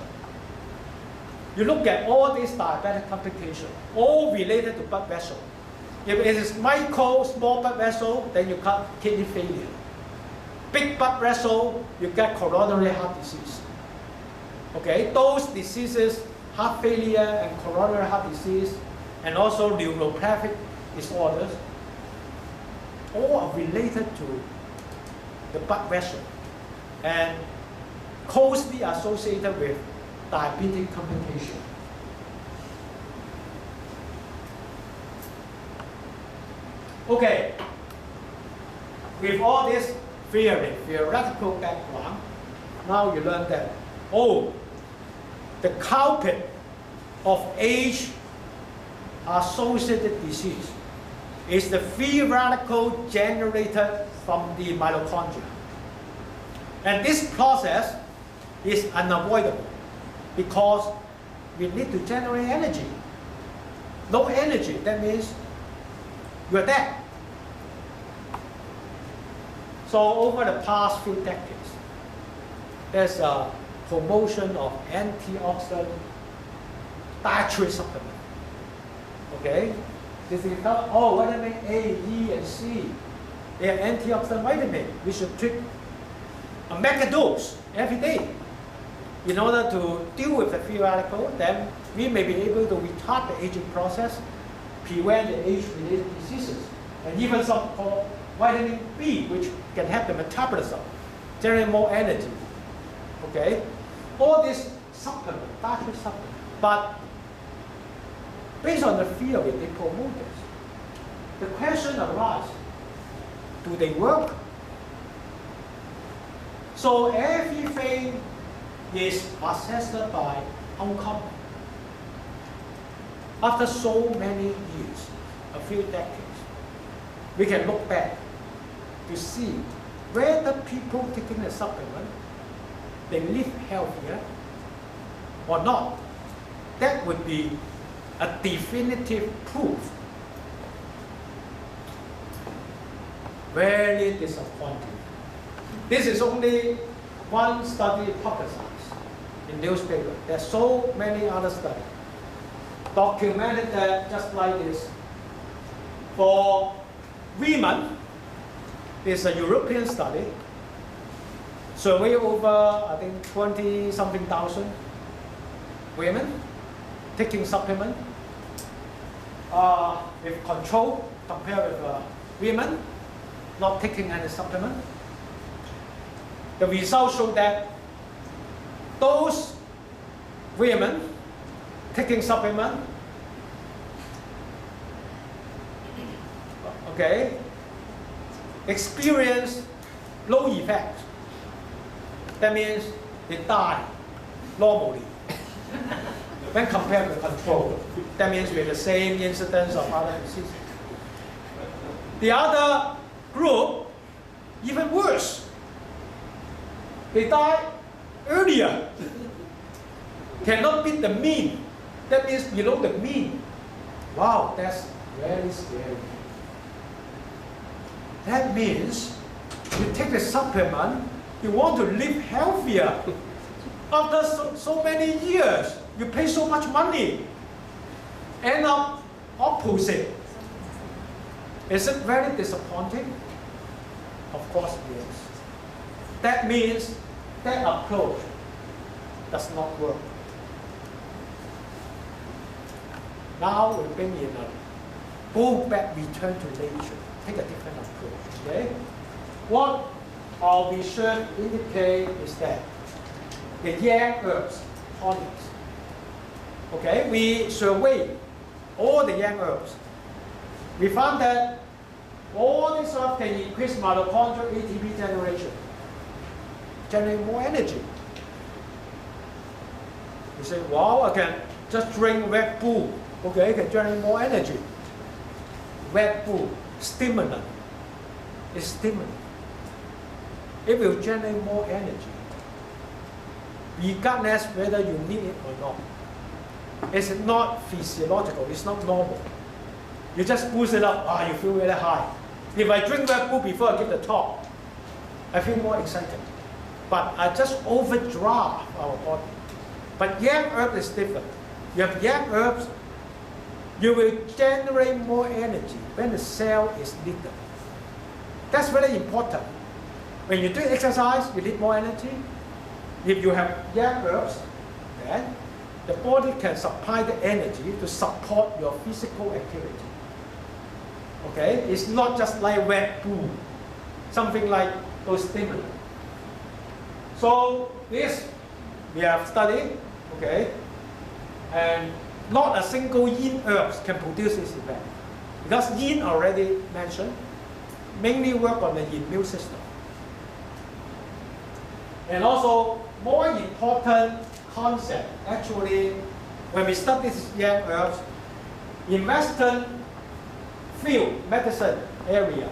You look at all these diabetic complications, all related to blood vessel. If it is micro, small blood vessel, then you got kidney failure. Big blood vessel, you get coronary heart disease. Okay, those diseases, heart failure and coronary heart disease, and also neuropathic disorders, all are related to the blood vessel and closely associated with diabetic complication. Okay, with all this theoretical background, now you learn that, the culprit of age-associated disease is the free radical generated from the mitochondria. And this process is unavoidable because we need to generate energy. No energy, that means you're dead. So over the past few decades, there's a promotion of antioxidant dietary supplement. Okay? This is vitamin A, E, and C. They are antioxidant vitamin. We should take a mega dose every day in order to deal with the free radical. Then we may be able to retard the aging process, prevent the age-related diseases, and even some called vitamin B, which can help the metabolism, generate more energy. Okay? All these supplements, dietary supplements, but based on the theory, they promote this. The question arises, do they work? So everything is assessed by outcome. After so many years, a few decades, we can look back to see whether people taking the supplement, they live healthier or not. That would be a definitive proof. Very disappointing. This is only one study published in newspaper. There's so many other studies documented that just like this. For women, there's a European study, survey over, I think, 20-something thousand women taking supplement with control compared with women not taking any supplement. the results show that those women taking supplement, okay, experience low effect. That means they die normally when compared with control. That means with the same incidence of other diseases. The other group, even worse. They die earlier. Cannot beat the mean. That means below the mean. Wow, that's very scary. That means you take the supplement, you want to live healthier. After so many years, you pay so much money. End up opposite. Is it very disappointing? Of course it is. That means that approach does not work. Now we bring in a go back, return to nature. Take a different approach. Okay? What our research indicates is that the yang herbs, tonics. Okay, we surveyed all the yang herbs. We found that all these herbs can increase mitochondrial ATP generation, generate more energy. You say, wow, I can just drink Red Bull. Okay, it can generate more energy. Red Bull, stimulant. It's stimulant. It will generate more energy, regardless whether you need it or not. It's not physiological, it's not normal. You just boost it up, you feel really high. If I drink Red Bull before I give the talk, I feel more excited. But I just overdraft our body. But yang herb is different. You have yang herbs, you will generate more energy when the cell is needed. That's very important. When you do exercise, you need more energy. If you have yang herbs, then the body can supply the energy to support your physical activity. Okay? It's not just like Red Bull, something like those stimulants. So this we have studied, okay, and not a single yin herbs can produce this effect. Because yin already mentioned, mainly work on the immune system. And also, more important concept, actually, when we study these yang herbs, in Western field medicine area,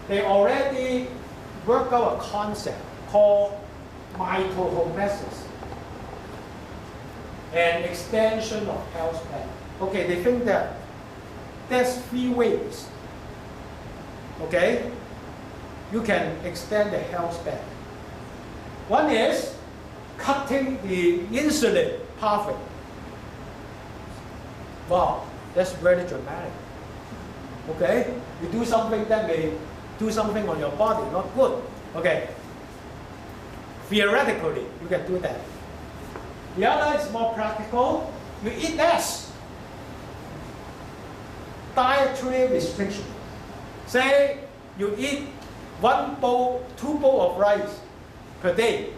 they already work out a concept called mitohomeosis, an extension of health span. Okay, they think that there's 3 ways, okay, you can extend the health span. One is cutting the insulin pathway. Wow, that's very dramatic. Okay, you do something that may do something on your body, not good. Okay, theoretically, you can do that. The other is more practical. You eat less. Dietary restriction. Say you eat 1 bowl, 2 bowls of rice per day.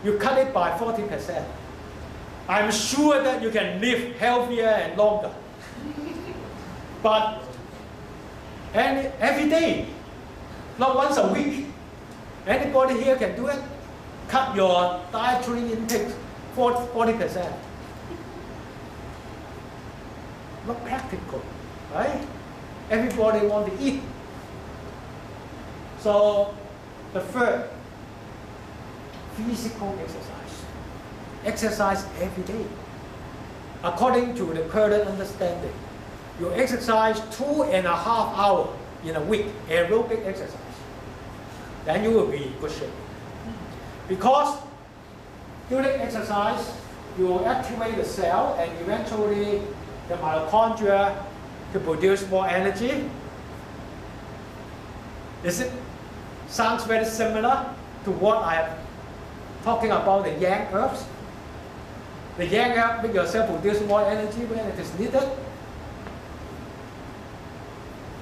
You cut it by 40%. I'm sure that you can live healthier and longer. But every day, not once a week. Anybody here can do it? Cut your dietary intake 40%. Not practical, right? Everybody wants to eat. So the third, physical exercise. Exercise every day. According to the current understanding, you exercise 2.5 hours in a week, aerobic exercise. Then you will be in good shape. Because during exercise, you will activate the cell and eventually the mitochondria to produce more energy. Sounds very similar to what I am talking about the yang herbs. The yang herb make your cell produce more energy when it is needed.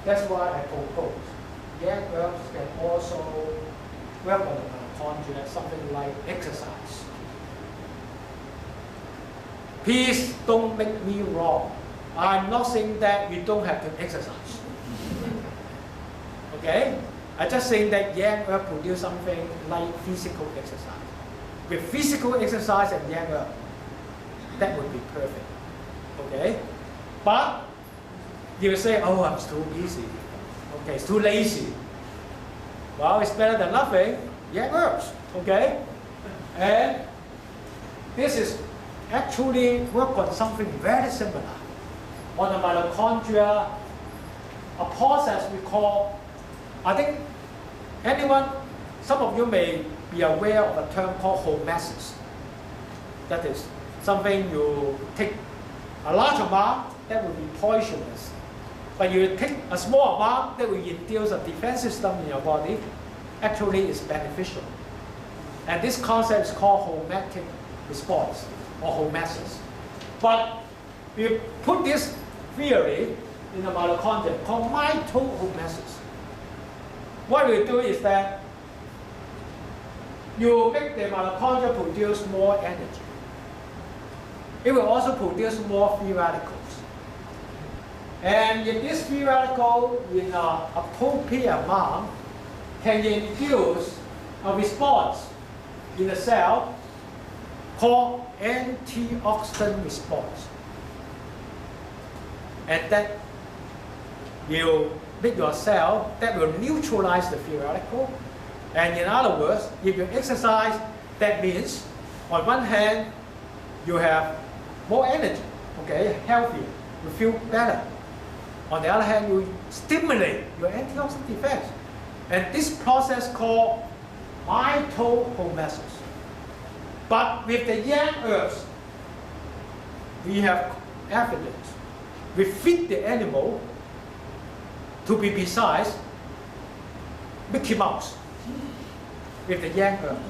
That's why I propose yang herbs can also work on the mitochondria. mitochondria something like exercise. Please don't make me wrong. I'm not saying that you don't have to exercise. Okay? I'm just saying that yang herb produce something like physical exercise. With physical exercise and yang herb, that would be perfect. Okay? But you say, oh, I'm too busy. Okay, it's too lazy. Well, it's better than nothing. Yang herbs. Okay? And this is actually work on something very similar. On the mitochondria, a process we call, I think some of you may be aware of a term called homeostasis. That is something you take a large amount, that will be poisonous. But you take a small amount, that will induce a defense system in your body. Actually, it's beneficial. And this concept is called homeostatic response, or homeostasis. But we put this theory in the mitochondria called mitohomeostasis. What we do is that you make the mitochondria produce more energy. It will also produce more free radicals. And if this free radical in an appropriate amount can induce a response in the cell called antioxidant response. And that will make your cell, that will neutralize the free radical. And in other words, if you exercise, that means on one hand, you have more energy, okay, healthier, you feel better. On the other hand, you stimulate your antioxidant defense. And this process called mitohomeostasis. But with the yang herbs, we have evidence. We feed the animal, to be precise, Mickey Mouse, with the yang herbs,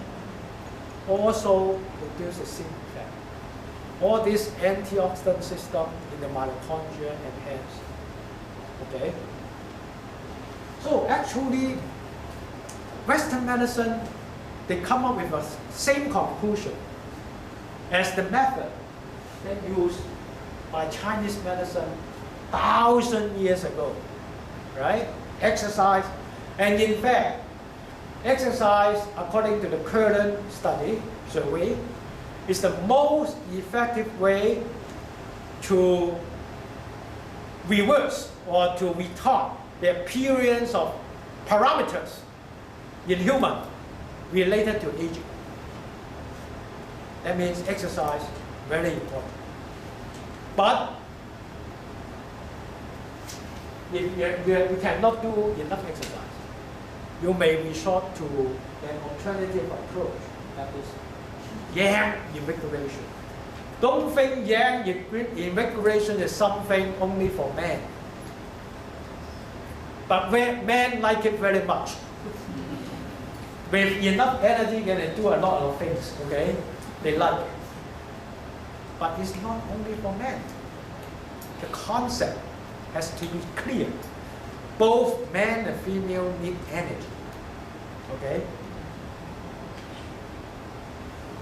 also produce the same effect. All this antioxidant system in the mitochondria enhance. Okay? So actually, Western medicine, they come up with the same conclusion as the method that used by Chinese medicine 1,000 years ago, right? Exercise, and in fact, exercise, according to the current study, survey, is the most effective way to reverse or to retard the appearance of parameters in human related to aging. That means exercise, very important. But if you cannot do enough exercise, you may resort to an alternative approach, that is yang invigoration. Don't think yang invigoration is something only for men. But men like it very much. With enough energy, they can do a lot of things, okay? They like it. But it's not only for men. The concept has to be clear. Both men and female need energy, okay?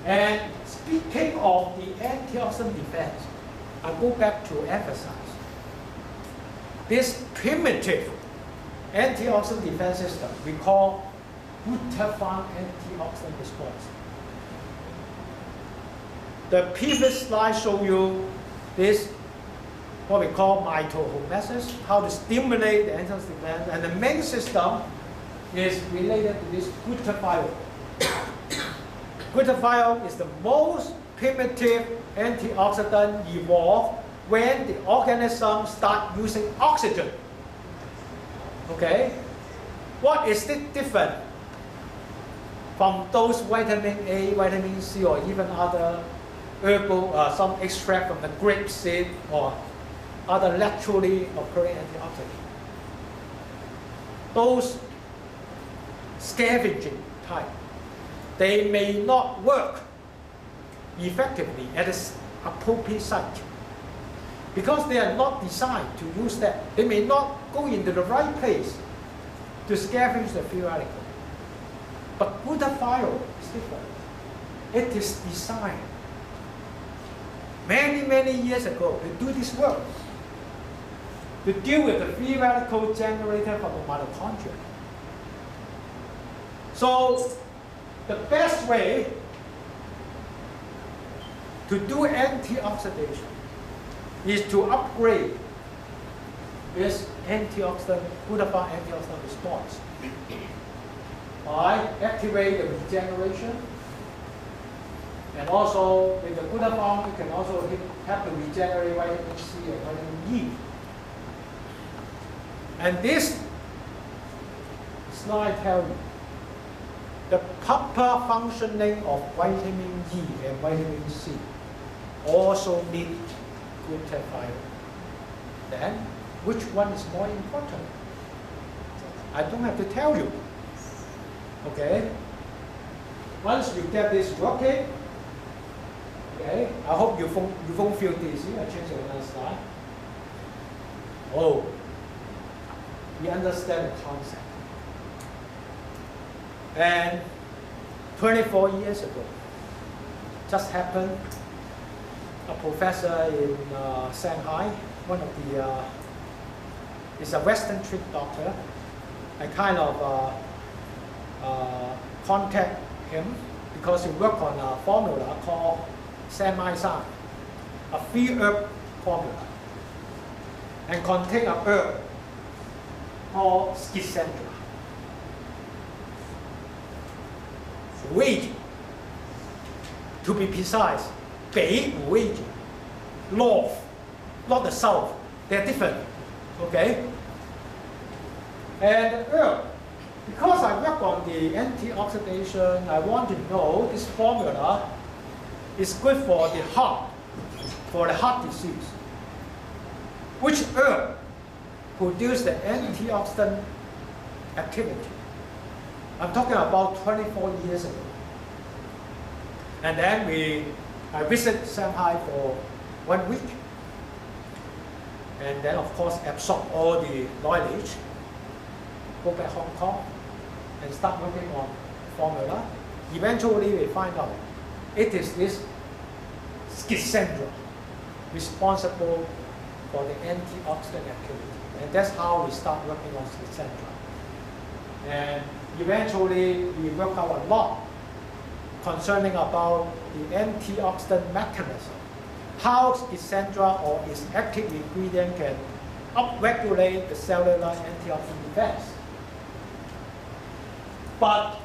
And speaking of the antioxidant defense, I go back to emphasize this primitive antioxidant defense system we call glutathione antioxidant response. The previous slide showed you this, what we call mitohomeostasis, how to stimulate the antioxidant defense, and the main system is related to this glutathione. Glutathione is the most primitive antioxidant evolved when the organism start using oxygen. Okay? What is it different from those vitamin A, vitamin C, or even other herbal, some extract from the grape seed or other naturally occurring antioxidants? Those scavenging type, they may not work effectively at the appropriate site because they are not designed to use that. They may not go into the right place to scavenge the free radical. But glutathione is different. It is designed many years ago to do this work, to deal with the free radical generated from the mitochondria. So the best way to do antioxidation is to upgrade this glutathione antioxidant response by activating the regeneration, and also with the glutathione you can also have to regenerate vitamin C and vitamin E. And this slide tells you the proper functioning of vitamin E and vitamin C also need glutathione. Then, which one is more important? I don't have to tell you. Okay? Once you get this working, okay, I hope you won't feel dizzy. I change another slide. Oh, you understand the concept. And 24 years ago, just happened, a professor in Shanghai, one of the, is a Western trained doctor. I kind of contact him because he worked on a formula called Samaisan, a free herb formula, and contain a herb called Schisandra. Wage, to be precise, 北无位置 north, not the south. They're different. Okay? And herb, because I work on the antioxidation, I want to know this formula is good for the heart disease. Which herb produce the antioxidant activity? I'm talking about 24 years ago. And then I visit Shanghai for 1 week. And then of course absorb all the knowledge, go back Hong Kong and start working on formula. Eventually we find out it is this Schisandra responsible for the antioxidant activity. And that's how we start working on Schisandra. And eventually we work out a lot concerning about the antioxidant mechanism. How Schisandra or its active ingredient can upregulate the cellular antioxidant effects. But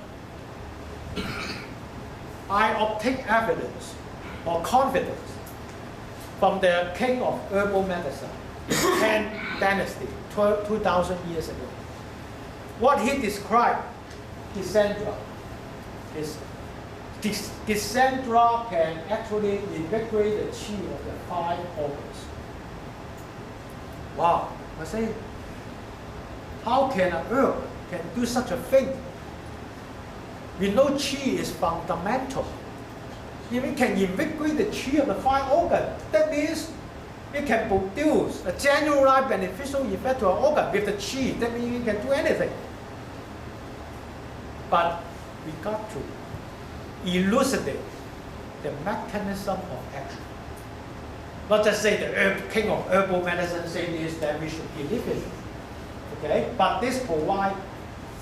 I obtain evidence or confidence from the king of herbal medicine in Tang Dynasty, 2,000 years ago. What he described, Schisandra, is Schisandra can actually invigorate the chi of the 5 organs. Wow, I say, how can an herb can do such a thing? We know chi is fundamental. If it can invigorate the chi of the 5 organs, that means it can produce a generalized beneficial effect to an organ with the chi. That means it can do anything. But we got to elucidate the mechanism of action. Not just say the king of herbal medicine say this, then we should believe it. Okay? But this provides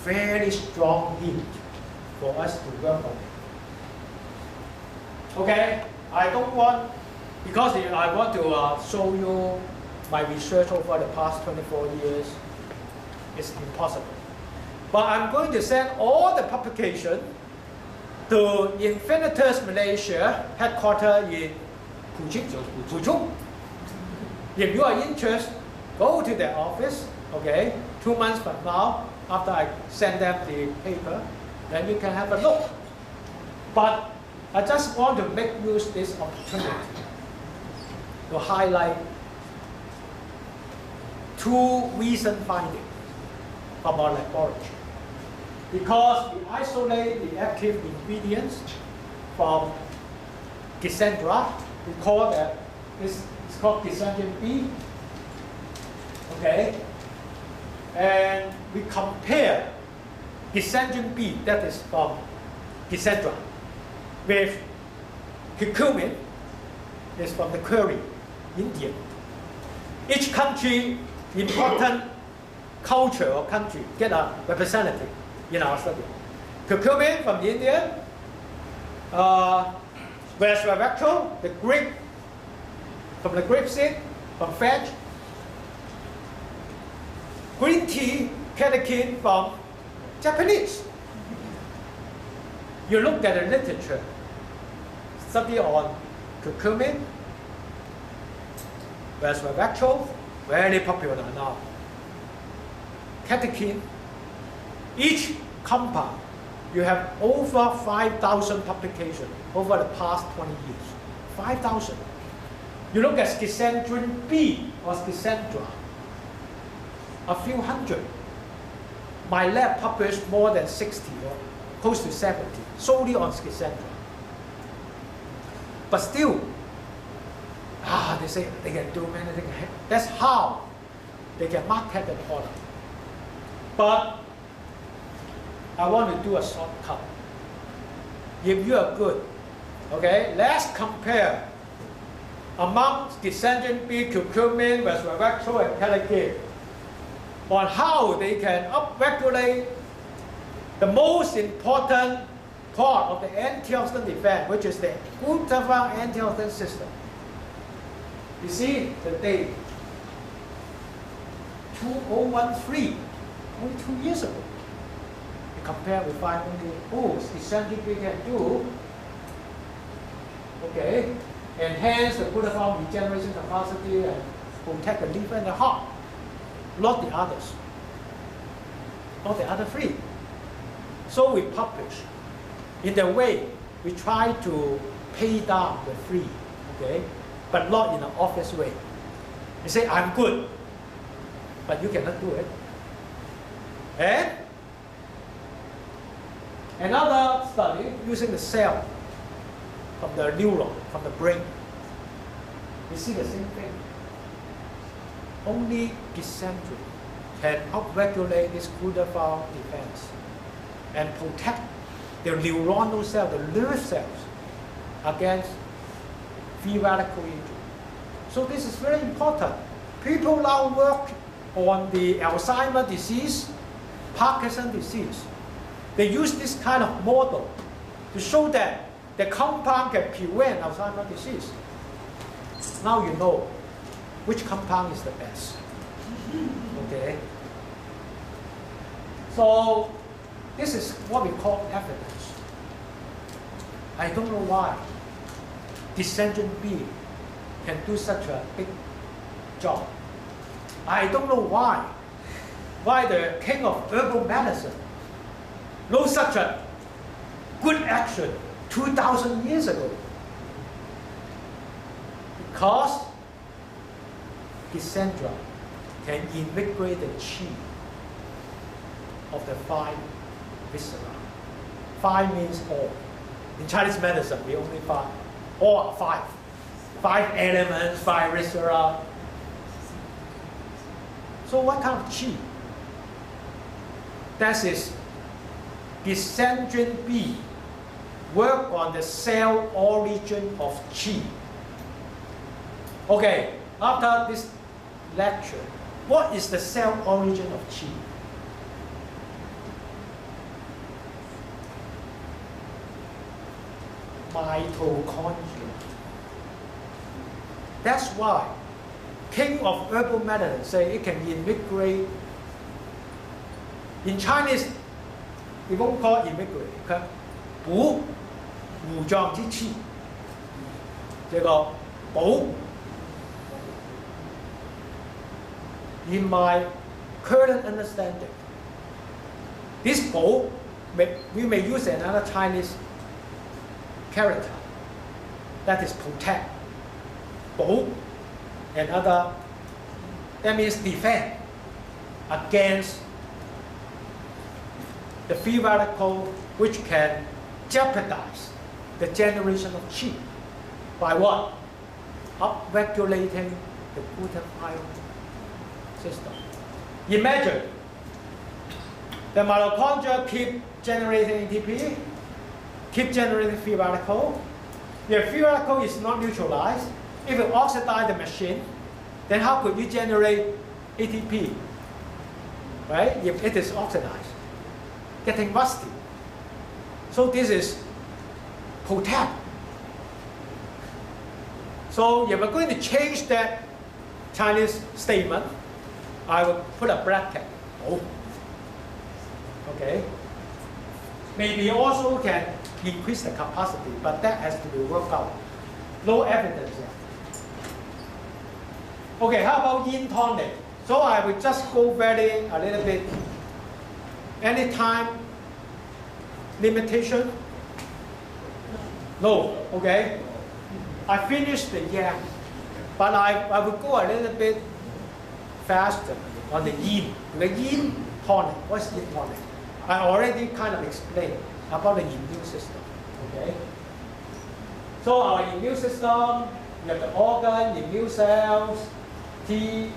very strong hint for us to work on it. Okay? I don't want, because I want to show you my research over the past 24 years, it's impossible. But I'm going to send all the publications to Infinitus Malaysia, headquartered in Kuching. If you are interested, go to their office, okay, 2 months from now, after I send them the paper, then you can have a look. But I just want to make use of this opportunity to highlight 2 recent findings from our laboratory. Because we isolate the active ingredients from Schisandra, we call that this is called Schisandrin B. Okay, and we compare Gisandrin B, that is from Gisandra, with curcumin is from the curry, India. Each country, important culture or country, get a representative in our study. Curcumin from India, resveratrol, the grape, from the grapeseed, from French. Green tea, catechin from Japanese. You look at the literature, study on curcumin, resveratrol, very popular now. Catechin, each compound, you have over 5,000 publications over the past 20 years. 5,000. You look at Gisandrin B or Gisandra, a few hundred. My lab published more than 60 or close to 70 solely on Gisandra. But still, they say they can do many things. That's how they can market the product. But I want to do a shortcut. If you are good, okay, let's compare among Gisandrin B, curcumin, resveratrol, and catechin on how they can upregulate the most important part of the antioxidant defense, which is the glutathione antioxidant system. You see the date 2013, only 2 years ago. You compare with 500, Gisandrin B can do, okay, enhance the glutathione regeneration capacity and protect the liver and the heart. Not the others, not the other three. So we publish. In the way, we try to pay down the free, okay, but not in an obvious way. You say, I'm good, but you cannot do it. And another study using the cell from the neuron, from the brain. You see the same thing. Only Gisandrin can upregulate this glutathione defense and protect the neuronal cells, the nerve cells, against free radical injury. So this is very important. People now work on the Alzheimer's disease, Parkinson's disease. They use this kind of model to show that the compound can prevent Alzheimer's disease. Now you know which compound is the best. Okay? So this is what we call evidence. I don't know why Gisandrin B can do such a big job. I don't know why the king of herbal medicine knows such a good action 2,000 years ago. Because Gisandra can invigorate the chi of the 5 viscera. 5 means all. In Chinese medicine, we only 5. All are 5. 5 elements, 5 viscera. So what kind of chi? That is Gisandrin B work on the cell origin of chi. Okay, after this lecture, what is the cell origin of chi? Mitochondria. That's why king of herbal medicine say it can invigorate. In Chinese, we won't call it invigorate. 補臟之氣，這個補。In my current understanding, this 補, we may use another Chinese character, that is protect. 補, another, that means defend against the free radical which can jeopardize the generation of qi. By what? Upregulating the glutathione system. Imagine The mitochondria keep generating ATP, keep generating free radical. If free radical is not neutralized, if you oxidize the machine, then how could you generate ATP? Right? If it is oxidized, getting rusty. So this is potent. So if we're going to change that Chinese statement, I will put a bracket. Oh. Okay. Maybe also can increase the capacity, but that has to be worked out. No evidence yet. Okay, how about yin tonic? So I will just go very a little bit. Any time limitation? No. Okay. I finished the yang, but I will go a little bit faster on the yin. The yin tonic. What's yin tonic? I already kind of explained about the immune system. Okay. So our immune system, we have the organ, immune cells, T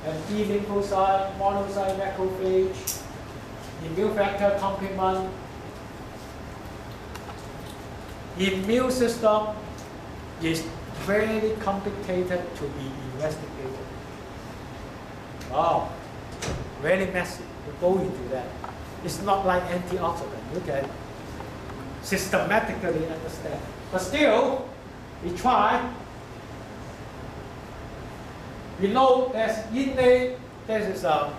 and T lymphocyte, monocyte, macrophage, immune factor complement. Immune system is very complicated to be investigated. Wow, very messy to go into that. It's not like antioxidant. You can systematically understand. But still, we try. We know there's innate, there is a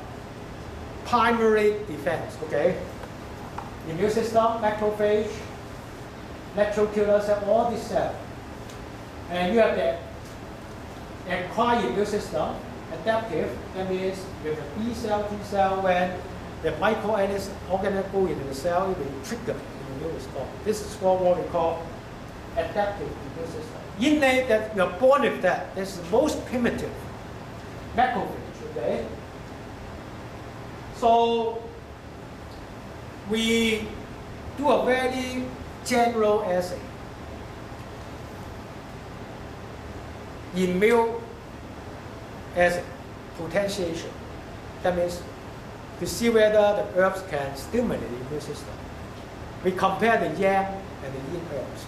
primary defense, okay? Immune system, macrophage, natural killer cell, all these cells. And you have the acquired immune system, adaptive, that means with a B cell, T cell, when the microorganism go into the cell, it will trigger the immune response. This is what we call adaptive immune system. Innate, that you're born with that. This is the most primitive macrophage, okay? So we do a very general assay. Immune assay, potentiation. That means to see whether the herbs can stimulate the immune system. We compare the yang and the yin herbs.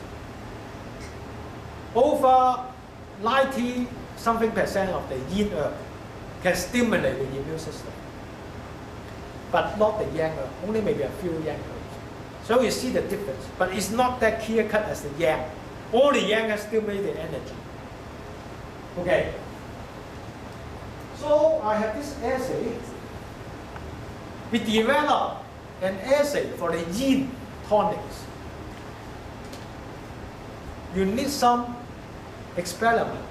Over 90-something% of the yin herb can stimulate the immune system, but not the yang herb, only maybe a few yang herbs. So you see the difference, but it's not that clear-cut as the yang. All the yang has stimulated energy. Okay. So I have this assay. We develop an assay for the yin tonics. You need some experiment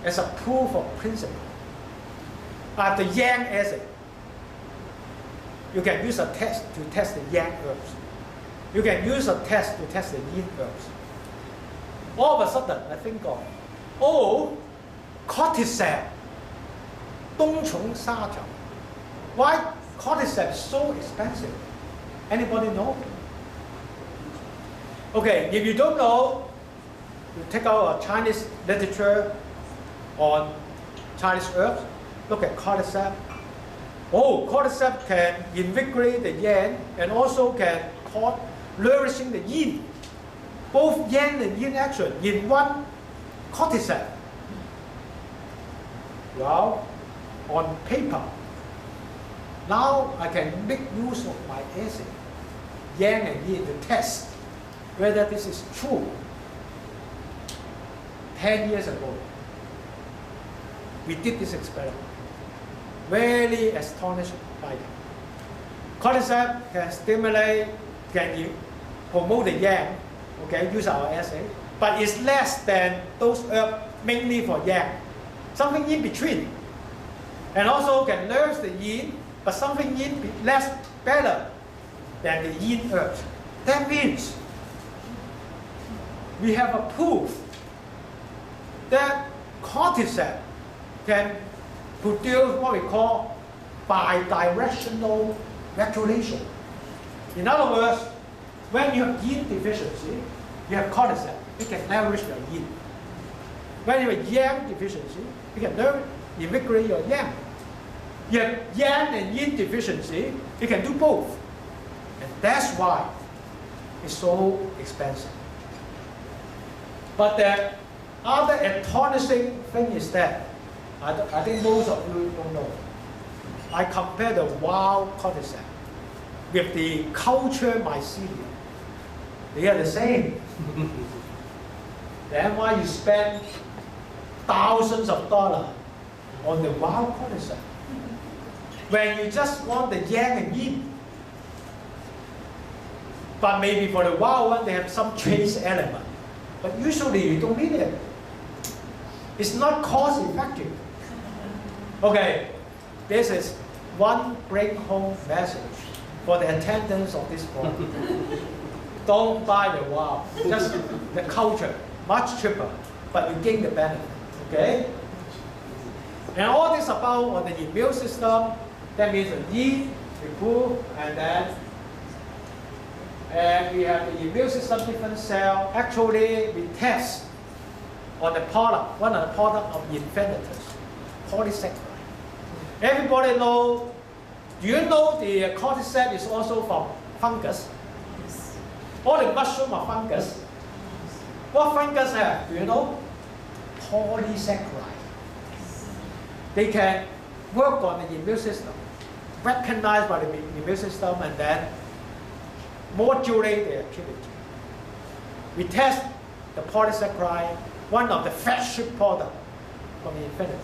as a proof of principle. I have the yang assay. You can use a test to test the yang herbs. You can use a test to test the yin herbs. All of a sudden, I think of, oh, cordyceps, 冬虫沙条. Why cordyceps is so expensive? Anybody know? Okay, if you don't know, you take out a Chinese literature on Chinese herbs, look at cordyceps. Oh, cordyceps can invigorate the yang and also can cause nourishing the yin. Both yang and yin action in one cordyceps. Well, on paper, now I can make use of my assay, yang and yin, to test whether this is true. 10 years ago, we did this experiment. Very astonishing finding. Cordyceps can stimulate, can promote the yang, okay, use our assay, but it's less than those herbs mainly for yang. Something in between. And also can nourish the yin, but something less better than the yin herbs. That means we have a proof that cordyceps can produce what we call bidirectional regulation. In other words, when you have yin deficiency, you have cordyceps. It can nourish your yin. When you have yang deficiency, you can invigorate your yang. You have yang and yin deficiency, it can do both. And that's why it's so expensive. But the other astonishing thing is that, I think most of you don't know, I compare the wild cordyceps with the cultured mycelium. They are the same. Then why you spend thousands of dollars on the wild cordyceps when you just want the yang and yin? But maybe for the wild one, they have some trace element. But usually you don't need it. It's not cost effective. Okay, this is one bring-home message for the attendants of this program. Don't buy the wild, just the culture, much cheaper, but you gain the benefit. Okay? And all this about on the immune system, that means the yin, we pull, and then we have the immune system different cell. Actually, we test on the product, one of the product of infinitors, polysaccharide. Everybody know, do you know the cordyceps is also from fungus? Yes. All the mushroom are fungus. What fungus have? Do you know? Polysaccharide. They can work on the immune system, recognized by the immune system, and then modulate the activity. We test the polysaccharide, one of the flagship products from the infinitors.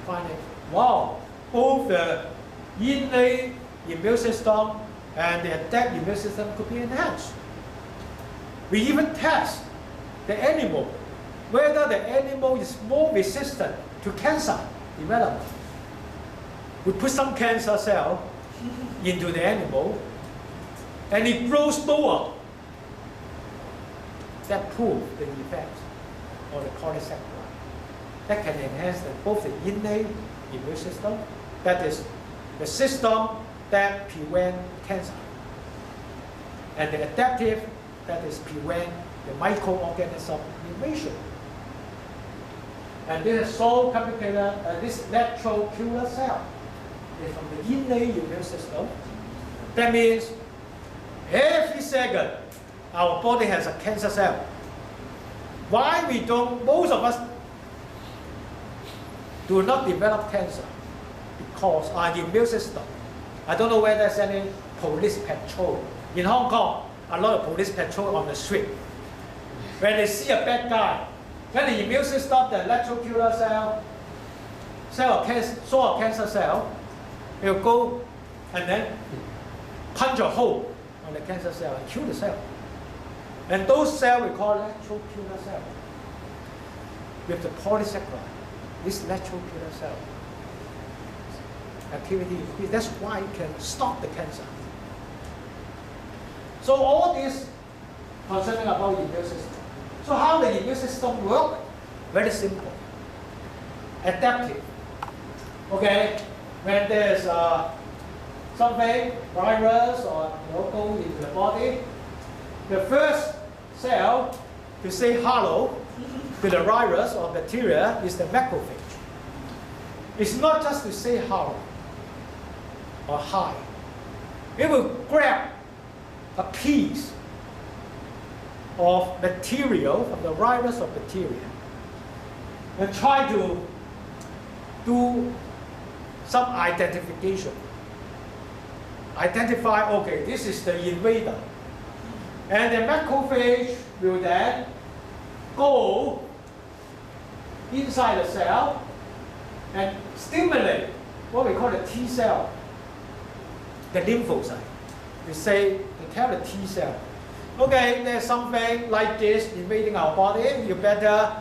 Find it, wow, both the innate immune system and the adaptive immune system could be enhanced. We even test the animal, whether the animal is more resistant to cancer development. We put some cancer cell into the animal and it grows slower. That proves the effect of the polysaccharide. That can enhance both the innate immune system, that is the system that prevents cancer, and the adaptive, that is prevent the microorganism invasion. And this is so complicated, this natural killer cell is from the innate immune system. That means every second our body has a cancer cell. Why we don't, most of us do not develop cancer? Because our immune system, I don't know whether there's any police patrol. In Hong Kong, a lot of police patrol on the street. When they see a bad guy, when the immune system, the natural killer cell, saw a cancer cell, they'll go and then punch a hole on the cancer cell and kill the cell. And those cells we call natural killer cells. With the polysaccharide, this natural killer cell activity increases. That's why it can stop the cancer. So all this concerning about the immune system. So how the immune system work? Very simple. Adaptive. Okay, when there's something, virus or go into the body, the first cell to say hello to the virus or bacteria is the macrophage. It's not just to say hello or hi. It will grab a piece of material from the virus or bacteria and try to do some identification. Identify, okay, this is the invader. And the macrophage will then go inside the cell and stimulate what we call the T cell, the lymphocyte. We say, they tell the T cell, okay, there's something like this invading our body, you better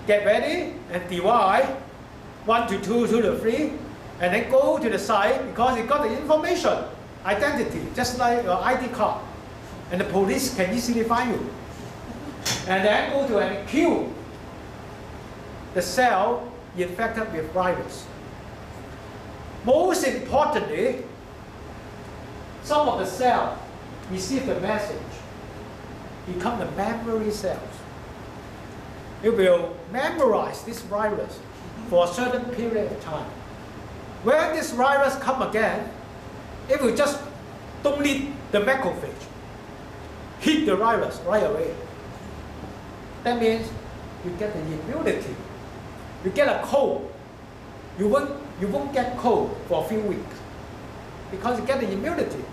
get ready and divide 1 to 2, 2 to 3, and then go to the site because it got the information, identity, just like your ID card. And the police can easily find you. And then go to and kill the cell infected with virus. Most importantly, some of the cells receive the message, become the memory cells. It will memorize this virus for a certain period of time. When this virus come again, it will just don't need the macrophage. Hit the virus right away. That means you get the immunity. You get a cold. You won't get cold for a few weeks because you get the immunity.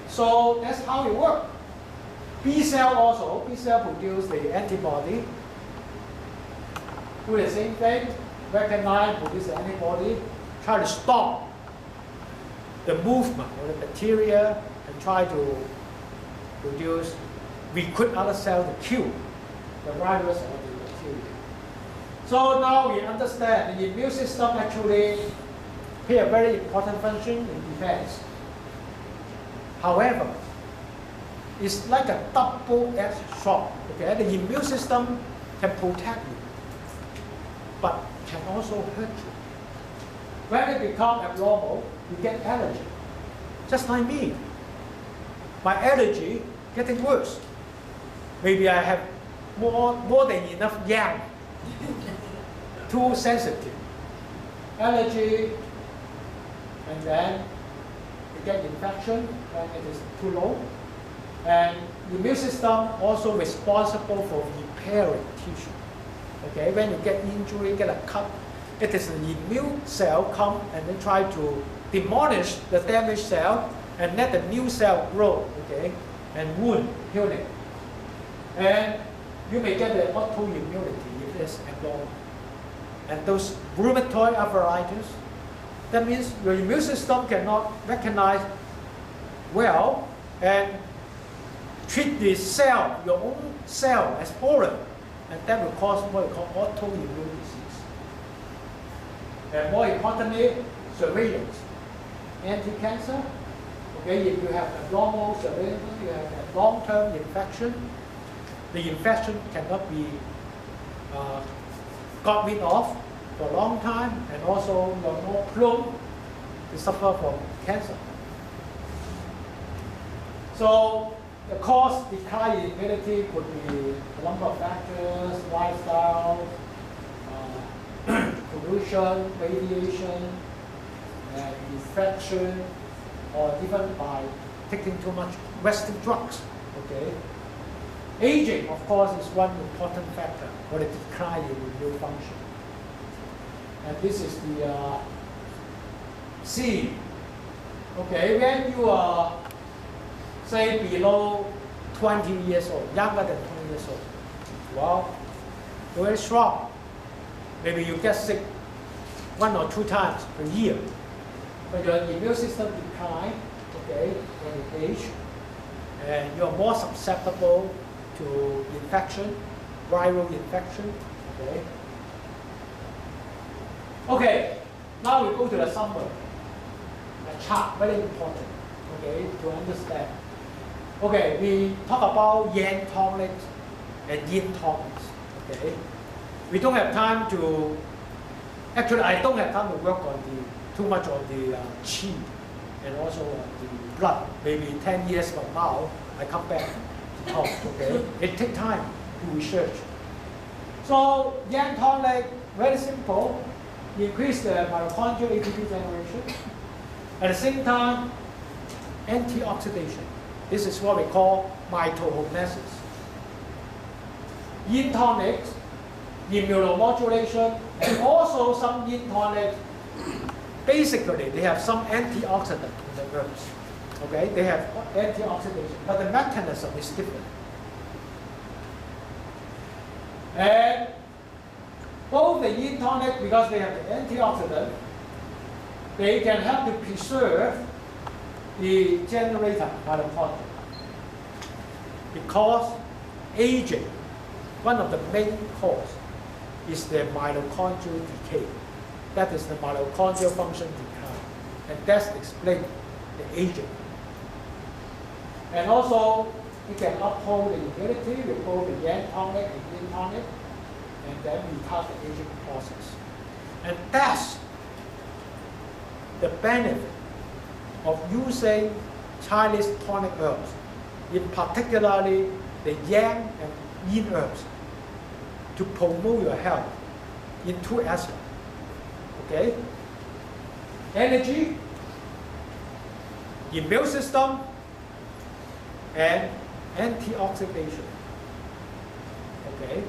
So that's how it works. B cell also, B cell produce the antibody. Do the same thing, recognize, produce the antibody, try to stop the movement of the bacteria and try to recruit other cells to kill the virus or the bacteria. So now we understand the immune system actually play a very important function in defense. However, it's like a double-edged sword. Okay? The immune system can protect you, but can also hurt you. When it becomes abnormal, you get allergy. Just like me. My allergy getting worse. Maybe I have more than enough yang. Too sensitive. Allergy, and then you get infection when it is too low. And the immune system also responsible for repairing tissue. Okay, when you get injury, get a cut, it is an immune cell come and then try to demolish the damaged cell and let the new cell grow, okay, and wound healing. And you may get the autoimmunity if it's abnormal. And those rheumatoid arthritis, that means your immune system cannot recognize well and treat the cell, your own cell, as foreign, and that will cause what we call autoimmune disease. And more importantly, surveillance. Anti-cancer, okay, if you have abnormal surveillance, you have a long-term infection, the infection cannot be got rid of for a long time, and also you're more prone to suffer from cancer. So the cause decline in immunity could be a number of factors: lifestyle, pollution, radiation, and infection, or even by taking too much Western drugs. Okay. Aging, of course, is one important factor for the decline in immune function. And this is the C. Okay, when you are, say, below 20 years old, younger than 20 years old, well, you're very strong. Maybe you get sick 1 or 2 times per year. But your immune system decline, okay, when you age, and you're more susceptible to infection, viral infection, okay. Okay, now we go to the summary. The chart, very important, okay, to understand. Okay, we talk about yang tonics and yin tonics, okay. We don't have time to, actually I don't have time to work on too much on the qi and also on the blood. Maybe 10 years from now, I come back to talk, okay. It takes time to research. So yang tonic, very simple. Increase the mitochondrial ATP generation. At the same time, antioxidation. This is what we call mitohomeosis. Yin tonics, immunomodulation, and also some yin tonics. Basically, they have some antioxidant in the herbs. Okay, they have antioxidation, but the mechanism is different. And both the yin tonic, because they have the antioxidant, they can help to preserve the generator mitochondria. Because aging, one of the main causes is the mitochondrial decay. That is the mitochondrial function decline. And that's explained the aging. And also, it can uphold the immunity with both the yang tonic and yin tonic, and then retard the aging process. And that's the benefit of using Chinese tonic herbs, in particularly the yang and yin herbs, to promote your health in 2 aspects. Okay? energy, immune system, and antioxidation. Okay,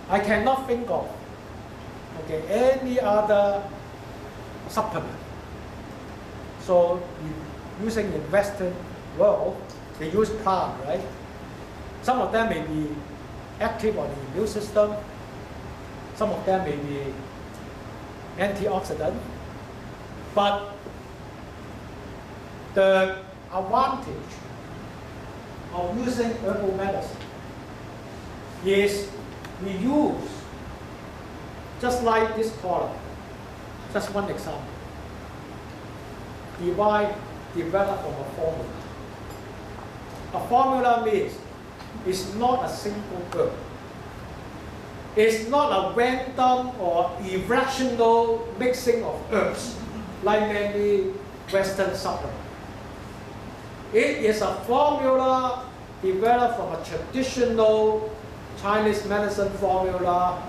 I cannot think of any other supplement. So using in Western world, they use plant, right? Some of them may be active on the immune system. Some of them may be antioxidant. But the advantage of using herbal medicine is we use, just like this product, just one example, developed from a formula. A formula means it's not a single herb. It's not a random or irrational mixing of herbs like many Western supplements. It is a formula developed from a traditional Chinese medicine formula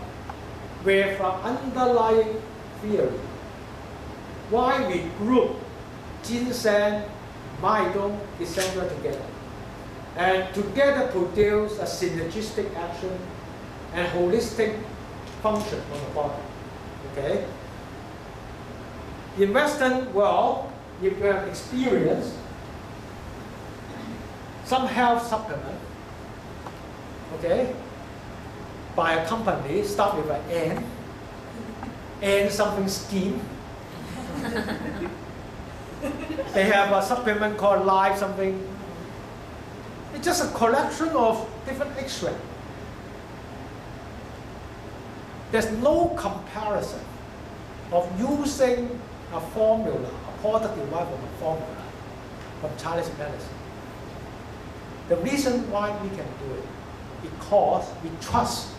with an underlying theory. Why we group ginseng, maidong, etc. together, and together produce a synergistic action and holistic function on the body. Okay? In Western world, if you have experienced some health supplement, okay, by a company, start with an N, and something scheme. They have a supplement called Life something. It's just a collection of different extracts. There's no comparison of using a formula, a product derived from a formula from Chinese medicine. The reason why we can do it, because we trust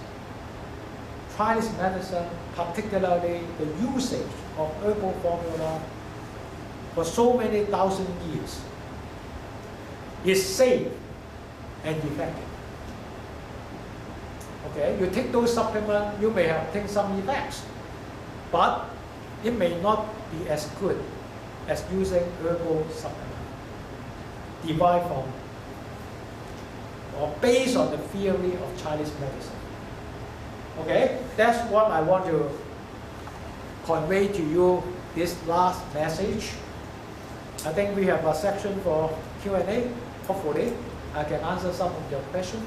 Chinese medicine, particularly the usage of herbal formula for so many thousand years, is safe and effective. Okay, you take those supplements, you may have taken some effects, but it may not be as good as using herbal supplement derived from or based on the theory of Chinese medicine. Okay, that's what I want to convey to you this last message. I think we have a section for Q&A. Hopefully, I can answer some of your questions.